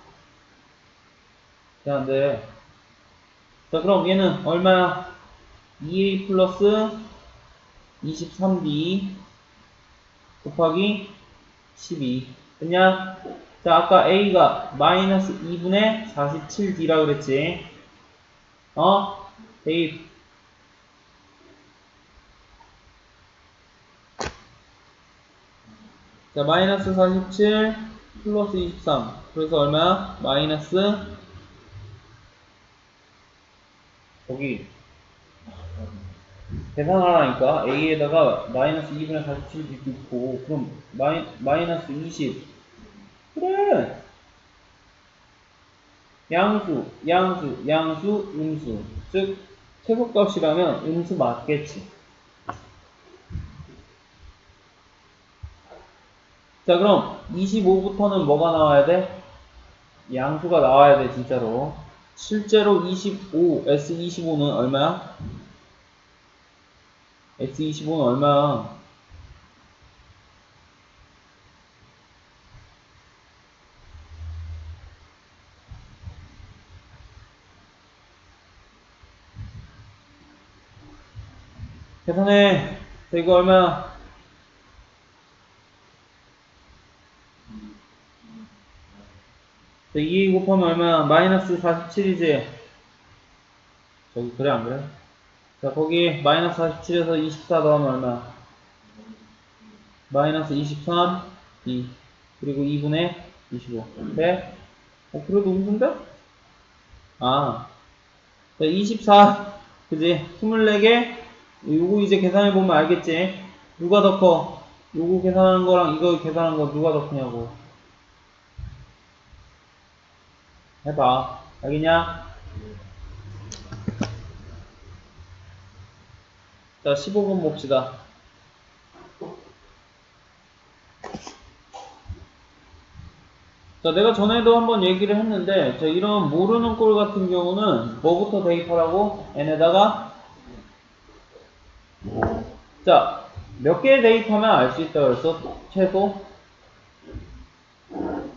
자, 네. 자, 그럼 얘는 얼마야? 2A 플러스 23B 곱하기 12. 됐냐? 자, 아까 A가 마이너스 2분의 47D라 그랬지? 대입. 자, 마이너스 47 플러스 23. 그래서 얼마야? 마이너스 거기 계산하라니까. A에다가 마이너스 2분의 47 넣고 그럼 마이너스 20. 그래. 양수, 음수. 즉 최소값이라면 음수 맞겠지. 자 그럼 25부터는 뭐가 나와야 돼? 양수가 나와야 돼 진짜로. 실제로 25, S25는 얼마야? S25는 얼마야? 계산해. 자, 이거 얼마야? 자, 2 곱하면 얼마야? 마이너스 47이지? 저기 그래 안 그래? 자 거기 마이너스 47에서 24 더하면 얼마야? 마이너스 23, 2 그리고 2분의 25 네? 그래도 음수인데? 아 자, 24 그지? 24개 요거 이제 계산해보면 알겠지? 누가 더 커? 요거 계산하는 거랑 이거 계산하는 거 누가 더 크냐고. 해봐. 알겠냐? 자, 15번 봅시다. 자, 내가 전에도 한번 얘기를 했는데, 자, 이런 모르는 꼴 같은 경우는 뭐부터 대입하라고? n에다가, 자, 몇 개 대입하면 알 수 있다 그랬어? 최소?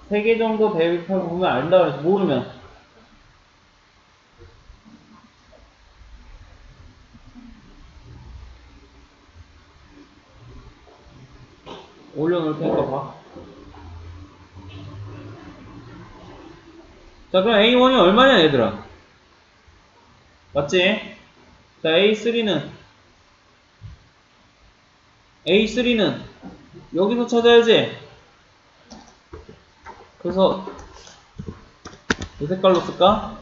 3개 정도 대입하고 보면 안다 그랬어. 모르면. 올려놓을 테니까 봐. 자, 그럼 A1이 얼마냐, 얘들아? 맞지? 자, A3는 여기서 찾아야지. 그래서 이 색깔로 쓸까?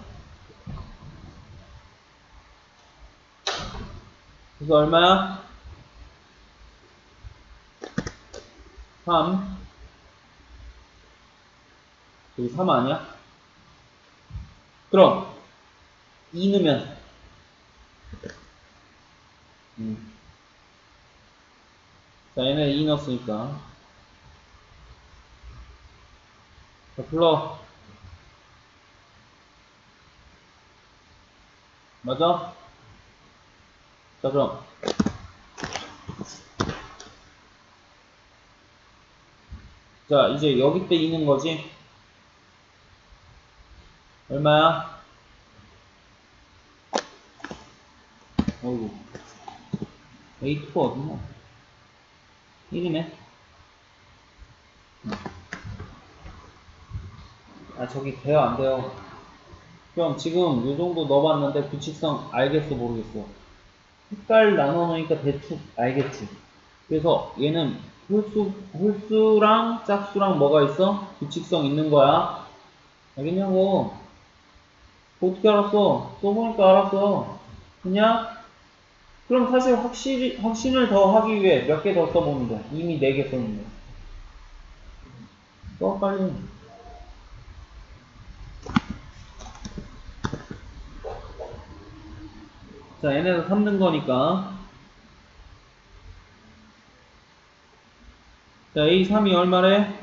그래서 얼마야? 3. 여기 3 아니야? 그럼 2 넣으면 자, 얘네 2 넣었으니까. 자, 불러. 맞아? 자, 그럼. 자, 이제 여기 때 2는 거지? 얼마야? 어이구. A2가 어딨나? 1이네? 아, 저기 돼요, 안 돼요? 그럼 지금 요 정도 넣어봤는데 규칙성 알겠어, 모르겠어? 색깔 나눠놓으니까 대충 알겠지? 그래서 얘는 홀수랑 짝수랑 뭐가 있어? 규칙성 있는 거야. 알겠냐고? 어떻게 알았어? 써보니까 알았어. 그냥? 그럼 사실 확신을 더 하기 위해 몇 개 더 써보면 돼. 이미 4개 썼는데. 써, 빨리. 자, 얘네도 3는 거니까. 자, A3이 얼마래?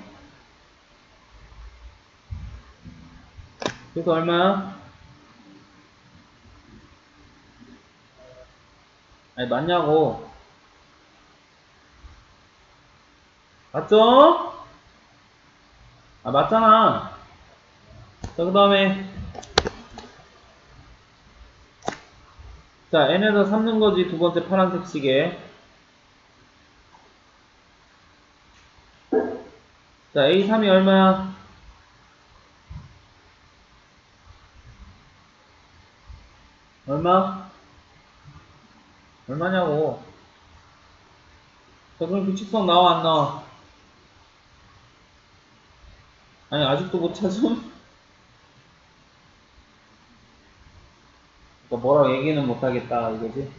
그래서 얼마야? 아니, 맞냐고. 맞죠? 아, 맞잖아. 자, 그 다음에. 자, n에서 3는 거지. 두 번째 파란색 시계. 자, A3이 얼마야? 얼마? 얼마냐고. 자, 그럼 규칙성 나와, 안 나와? 아니, 아직도 못 찾음? 그러니까 뭐라고 얘기는 못하겠다, 이거지?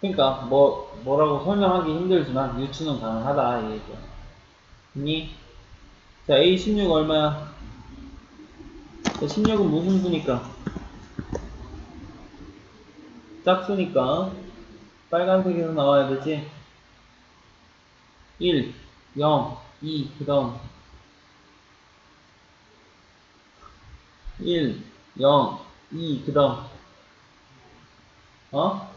그러니까, 뭐라고 설명하기 힘들지만, 유추는 가능하다, 이 얘기야. 니? 자, A16 얼마야? 자, 16은 무슨 수니까? 짝수니까. 빨간색에서 나와야 되지? 1, 0, 2, 그 다음 1, 0, 2, 그 다음 어?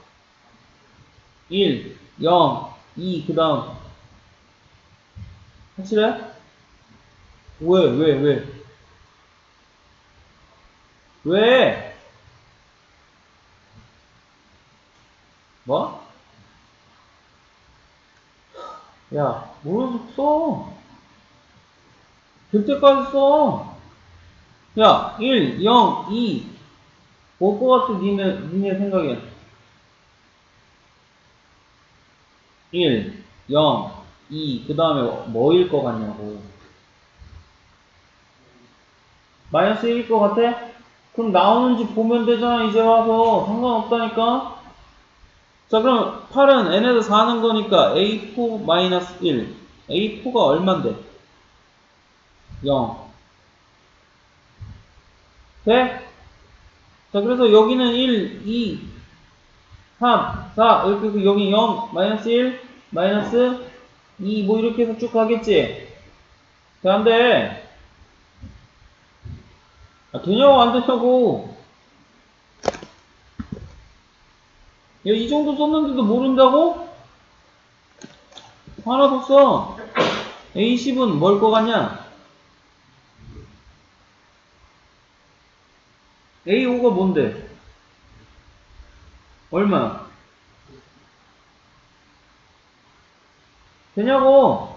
1, 0, 2, 그 다음 확실해? 왜? 왜? 뭐? 야, 뭘 써? 될 때까지 써. 야, 1, 0, 2. 뭘 것 같아, 니네 생각엔. 1, 0, 2, 그 다음에 뭐일 것 같냐고. 마이너스 1일 것 같아? 그럼 나오는지 보면 되잖아. 이제 와서 상관없다니까. 자, 그럼 8은 n에서 4는 거니까 a4-1. a4가 얼만데? 0. 돼? 자, 그래서 여기는 1, 2, 3, 4 이렇게 해서 여기 0, 마이너스 1, 마이너스 2 뭐 이렇게 해서 쭉 가겠지? 돼, 안 돼? 아, 되냐고 안 되냐고. 야, 이 정도 썼는데도 모른다고? 하나 더 써. A10은 뭘 거 같냐? A5가 뭔데? 얼마? 되냐고?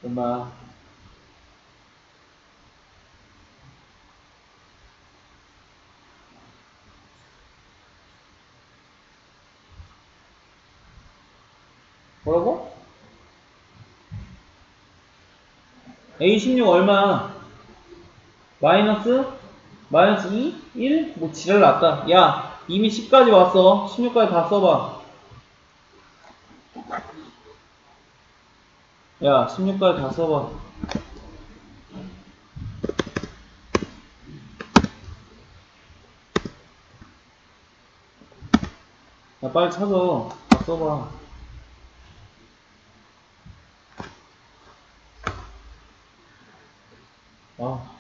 얼마? 뭐라고? A16 얼마야? 마이너스? 마이너스 2? 1? 뭐 지랄 났다. 야, 이미 10까지 왔어. 16까지 다 써봐. 야, 16까지 다 써봐. 야, 빨리 찾아. 다 써봐. 아.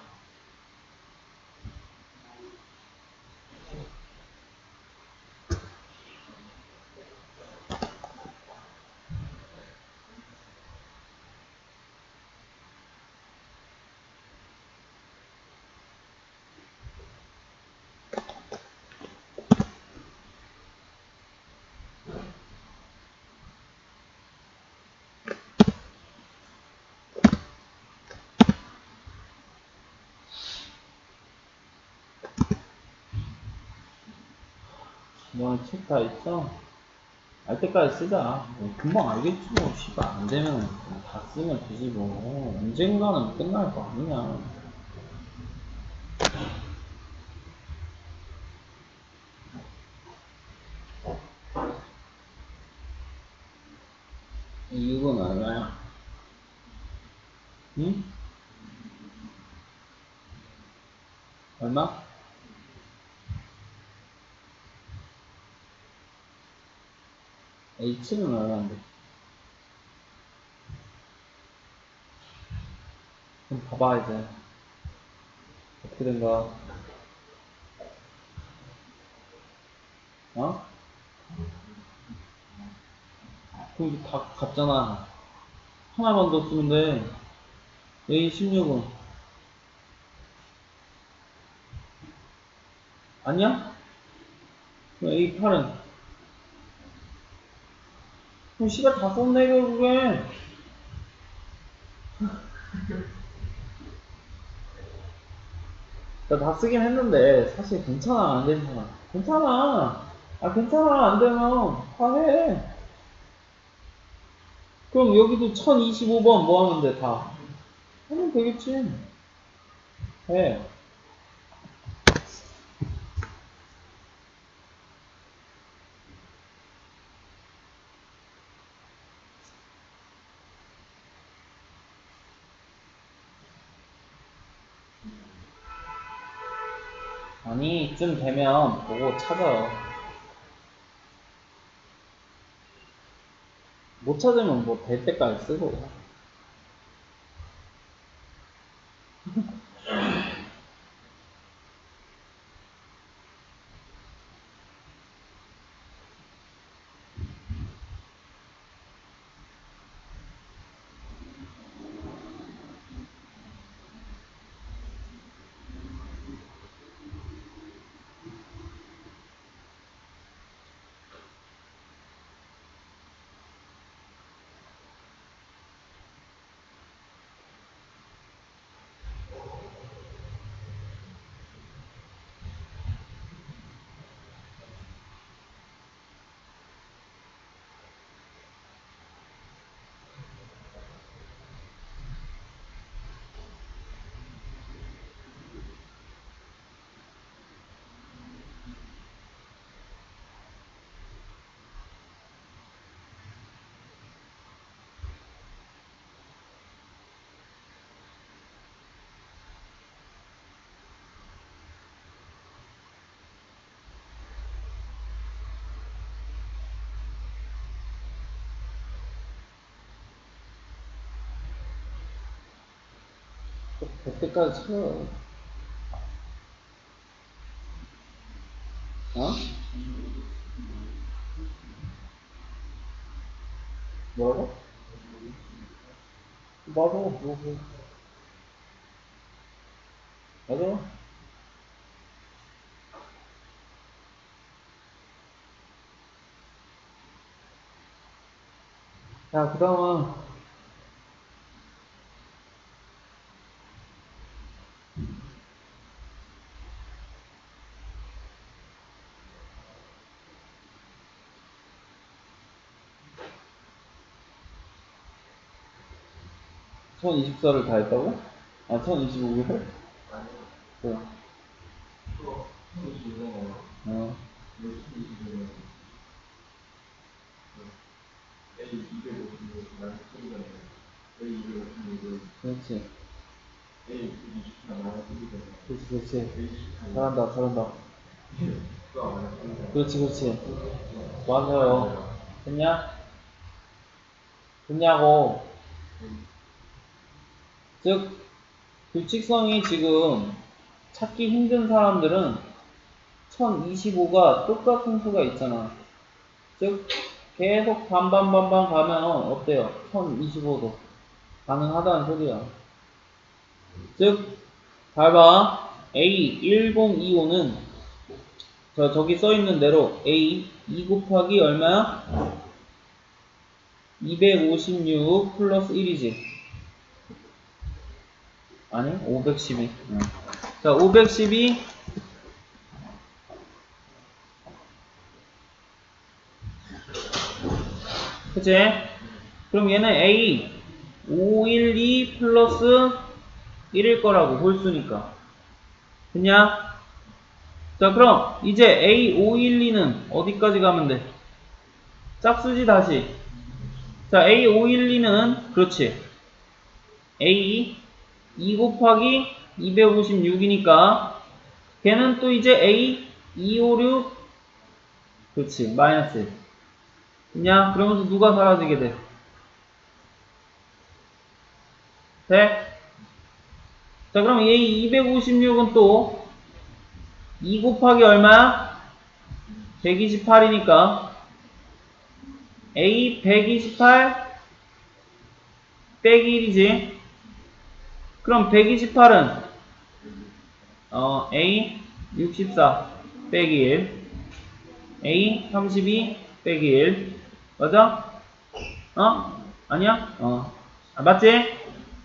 너는 책 다 있어? 알 때까지 쓰자. 뭐 금방 알겠지 뭐. 씨발 안 되면 다 쓰면 되지 뭐. 언젠가는 끝날 거 아니냐. 이 6은 얼마야? 응? 얼마? A7은 얼마인데? 그럼 봐봐 이제. 어떻게 된가? 어? 그럼 이게 다 같잖아. 하나만 더 쓰면 돼. A16은 아니야? 그럼 A8은 그럼 씨발 다 썼네 결국에. 나 다 쓰긴 했는데 사실 괜찮아 안 괜찮아? 괜찮아. 아 괜찮아 안 되면 다 해. 그럼 여기도 1025번 뭐 하면 돼 다? 하면 되겠지. 해. 아니 이쯤 되면 보고 찾아. 못 찾으면 뭐 될 때까지 쓰고. 100대까지 쳐. 어? 뭐라고? 맞아. 맞아. 자, 그 다음은 1024를 다 했다고? 아, 1025개를? 네. 어. 그렇지. 그렇지. 잘한다. 그렇지. 맞아요. 됐냐? 됐냐고. 즉, 규칙성이 지금 찾기 힘든 사람들은 1025가 똑같은 수가 있잖아. 즉, 계속 반반반반 가면 어때요? 1025도 가능하다는 소리야. 즉, 봐봐. A1025는 저기 써있는 대로 A 2 곱하기 얼마야? 256 플러스 1이지. 아니, 512. 자, 512. 그치? 그럼 얘는 A 512 플러스 1일 거라고, 홀수니까. 됐냐? 자, 그럼 이제 A 512는 어디까지 가면 돼? 짝수지, 다시. 자, A 512는, 그렇지. A 2 곱하기 256이니까, 걔는 또 이제 A 256, 그렇지, 마이너스 1. 됐냐? 그러면서 누가 사라지게 돼? 돼? 자, 그럼 A 256은 또 2 곱하기 얼마야? 128이니까 A 128 빼기 1이지. 그럼 128은 A 64 빼기 1, A 32 빼기 1. 맞아? 아니야? 맞지?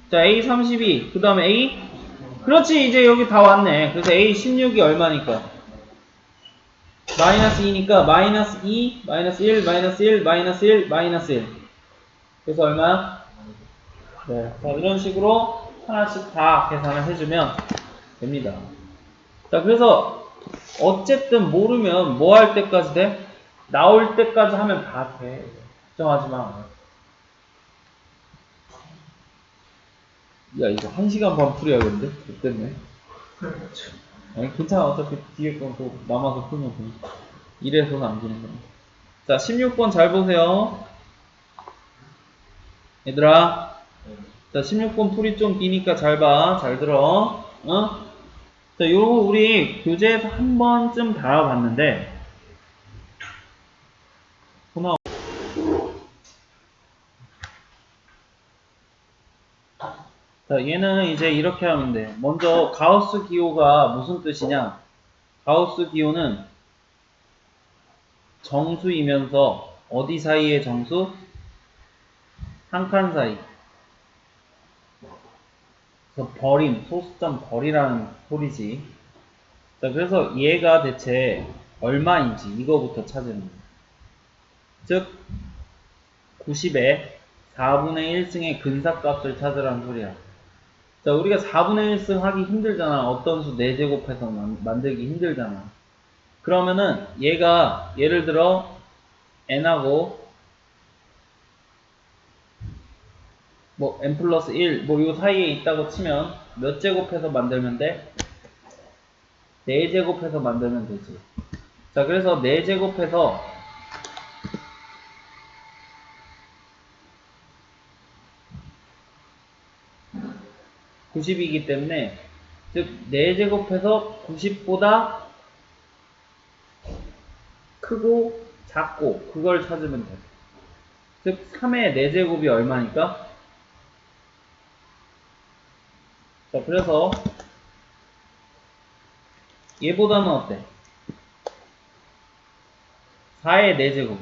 자, A 32, 그 다음에 A, 그렇지, 이제 여기 다 왔네. 그래서 A 16이 얼마니까? 마이너스 2니까 마이너스 2, 마이너스 1, 마이너스 1, 마이너스 1, 마이너스 1. 그래서 얼마야? 네. 자, 이런 식으로 하나씩 다 계산을 해주면 됩니다. 자, 그래서 어쨌든 모르면 뭐 할 때까지 돼? 나올 때까지 하면 다 돼. 걱정하지 마. 야, 이거 1시간 반 풀이야겠는데? 됐네. 아니, 괜찮아. 어차피 뒤에 건 또 남아서 풀면 돼. 이래서 남기는 거야. 자, 16번 잘 보세요. 얘들아. 자, 16번 풀이 좀 기니까 잘 봐. 잘 들어. 자, 요거 우리 교재에서 한 번쯤 다뤄봤는데, 자, 얘는 이제 이렇게 하면 돼. 먼저, 가우스 기호가 무슨 뜻이냐? 가우스 기호는 정수이면서, 어디 사이의 정수? 한 칸 사이. 그래서 벌임, 소수점 벌이라는 소리지. 자, 그래서 얘가 대체 얼마인지 이거부터 찾으는 거야. 즉, 90에 4분의 1승의 근사값을 찾으라는 소리야. 자, 우리가 4분의 1승 하기 힘들잖아. 어떤 수 4제곱해서 만들기 힘들잖아. 그러면은 얘가 예를 들어 n하고 뭐 n 플러스 1 뭐 요 사이에 있다고 치면 몇 제곱해서 만들면 돼? 4제곱해서 만들면 되지. 자, 그래서 4제곱해서 90이기 때문에 즉 4제곱해서 90보다 크고 작고 그걸 찾으면 돼. 즉 3의 4제곱이 얼마니까? 자, 그래서 얘보다는 어때? 4의 4제곱.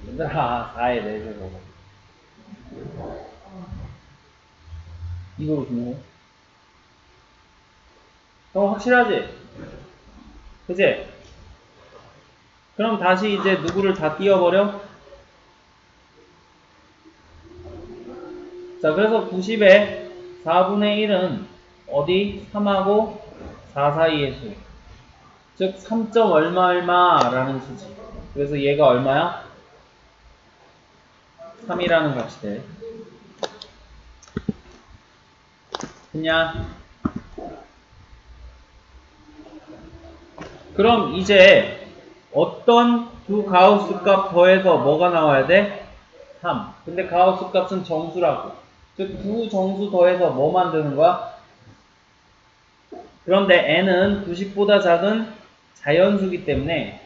얘들아, 4의 4제곱. 이거로 주네. 확실하지? 그치? 그럼 다시 이제 누구를 다 띄워버려? 자, 그래서 90에 4분의 1은 어디? 3하고 4 사이의 수. 즉, 3. 얼마 얼마라는 수지. 그래서 얘가 얼마야? 3이라는 값이 돼. 그냥 그럼 이제 어떤 두 가우스 값 더해서 뭐가 나와야 돼? 3. 근데 가우스 값은 정수라고. 즉, 두 정수 더해서 뭐 만드는 거야? 그런데 n은 90보다 작은 자연수기 때문에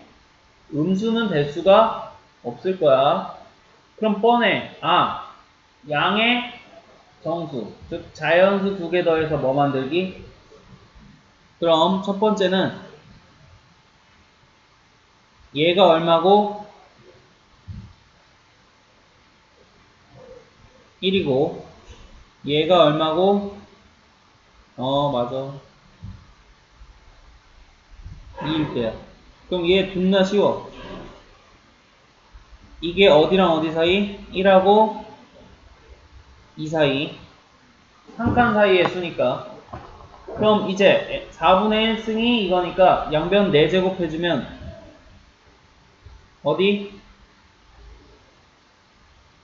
음수는 될 수가 없을 거야. 그럼 뻔해. 아, 양의 정수. 즉, 자연수 2개 더해서 뭐 만들기? 그럼 첫 번째는 얘가 얼마고? 1이고 얘가 얼마고? 맞아. 2일 때야. 그럼 얘 존나 쉬워. 이게 어디랑 어디 사이? 1하고 2 사이. 한 칸 사이의 수니까. 그럼 이제 4분의 1 승이 이거니까 양변 4제곱 해주면 어디?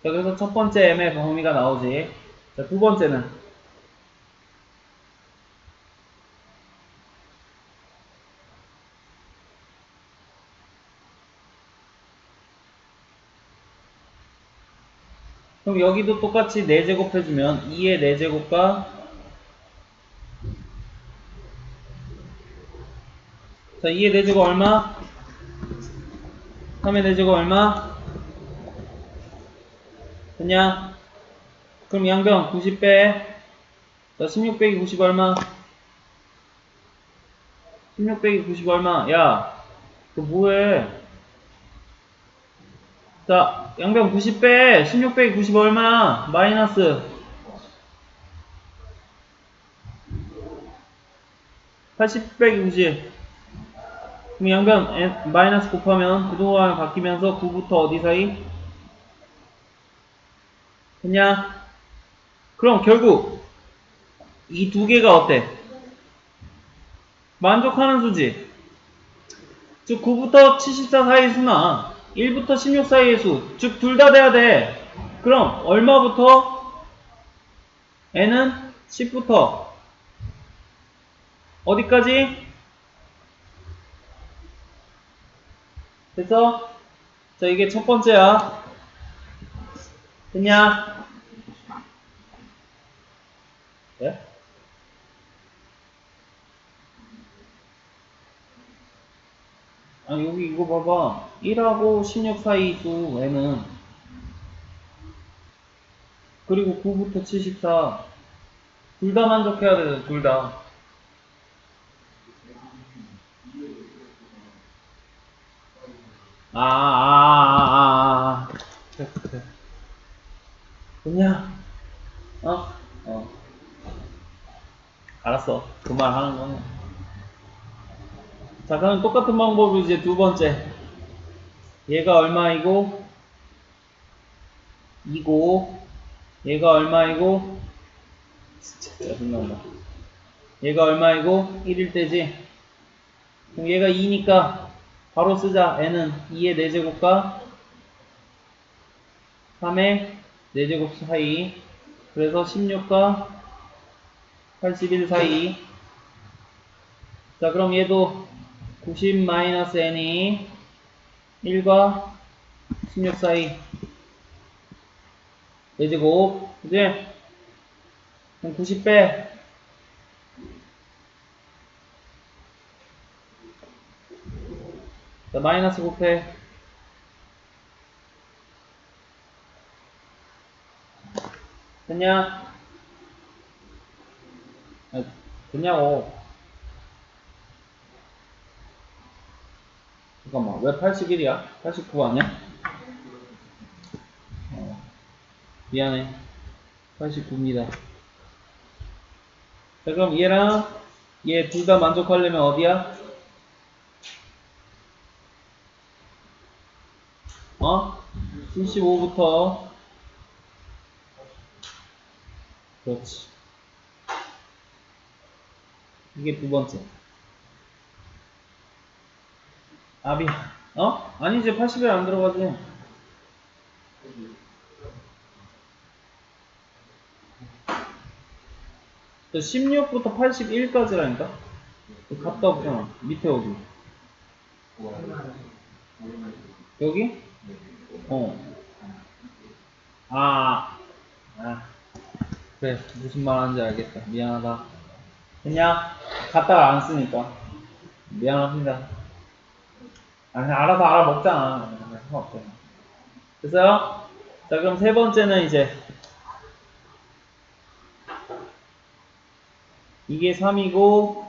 자, 그래서 첫 번째 m의 범위가 나오지. 자, 두 번째는 그럼 여기도 똑같이 4제곱 해주면 2의 4제곱과 자, 2의 4제곱 얼마? 3의 4제곱 얼마? 됐냐? 그럼 양변 90 빼. 자, 16 빼기 90 얼마? 16 빼기 90 얼마? 야, 너 뭐해? 자, 양변 90 빼. 16 빼기 90 얼마? 마이너스 80 빼기 90. 그럼 양변 마이너스 곱하면 부동항이 바뀌면서 9부터 어디 사이? 됐냐? 그럼 결국 이 두 개가 어때? 만족하는 수지. 즉 9부터 74 사이의 수나 1부터 16 사이의 수. 즉 둘 다 돼야 돼. 그럼 얼마부터? n은 10부터 어디까지? 됐어? 자, 이게 첫 번째야. 됐냐? 네? 아, 여기 이거 봐봐. 1하고 16 사이 수 n은 그리고 9부터 74 둘 다 만족해야 돼. 둘 다. 그래, 그래. 됐냐? 어? 알았어. 그 말 하는 거는. 자, 그럼 똑같은 방법으로 이제 두 번째. 얘가 얼마이고, 이고, 얘가 얼마이고, 진짜 짜증난다. 얘가 얼마이고, 1일 때지. 그럼 얘가 2니까, 바로 쓰자. n은 2의 4제곱과 3의 4제곱 사이. 그래서 16과 81 사이. 자, 그럼 얘도 90-n이 1과 16 사이. 4제곱. 그지? 그럼 90 빼. 자, 마이너스 곱해. 됐냐? 아, 됐냐고. 잠깐만, 왜 81이야? 89 아니야? 미안해. 89입니다. 자, 그럼 얘랑 얘 둘 다 만족하려면 어디야? 75부터. 그렇지. 이게 두 번째. 미안. 아니지, 80에 안 들어가지. 저 16부터 81까지라니까? 갔다 없잖아. 밑에 어디? 여기? 어. 아, 그래. 무슨 말 하는지 알겠다. 미안하다. 그냥 갔다가 안 쓰니까. 미안합니다. 그냥 알아서 알아먹잖아. 상관없잖아. 됐어요? 자, 그럼 세 번째는 이제 이게 3이고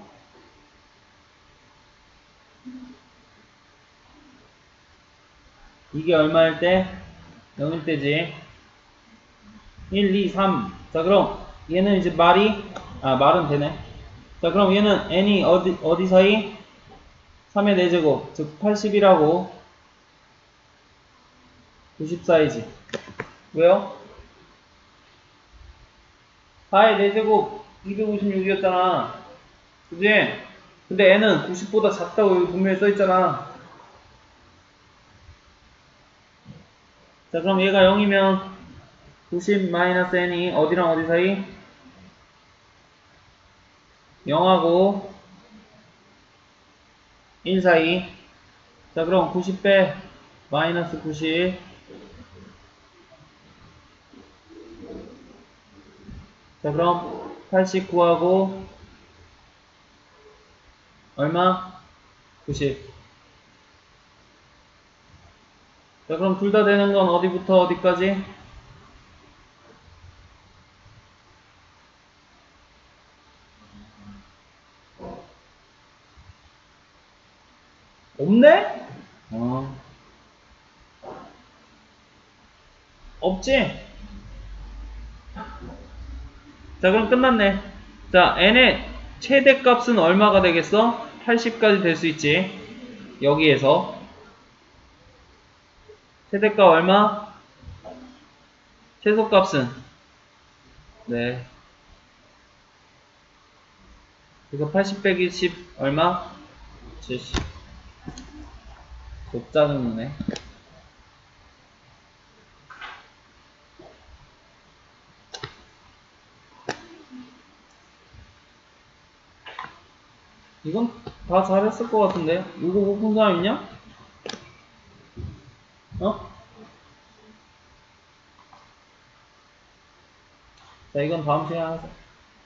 이게 얼마일 때? 0일 때지. 1, 2, 3. 자, 그럼 얘는 이제 말은 되네. 자, 그럼 얘는 n이 어디 사이? 3의 4제곱, 즉 80이라고 90 사이지. 왜요? 4의 4제곱 256이었잖아. 그지? 근데 n은 90보다 작다고 여기 분명히 써있잖아. 자, 그럼 얘가 0이면 90-n이 어디랑 어디 사이? 0하고 1 사이. 자, 그럼 90 빼 마이너스 90. 자, 그럼 89하고 얼마? 90. 자, 그럼 둘 다 되는 건 어디부터 어디까지? 없네? 없지? 자, 그럼 끝났네. 자, n의 최대값은 얼마가 되겠어? 80까지 될 수 있지. 여기에서 최대값 얼마? 최소값은? 네. 그래서 80 빼기 10 얼마? 70. 곱짜증네. 이건 다 잘했을 것 같은데. 이거 못 본 사람 있냐? 자, 이건 다음 시간에 하자.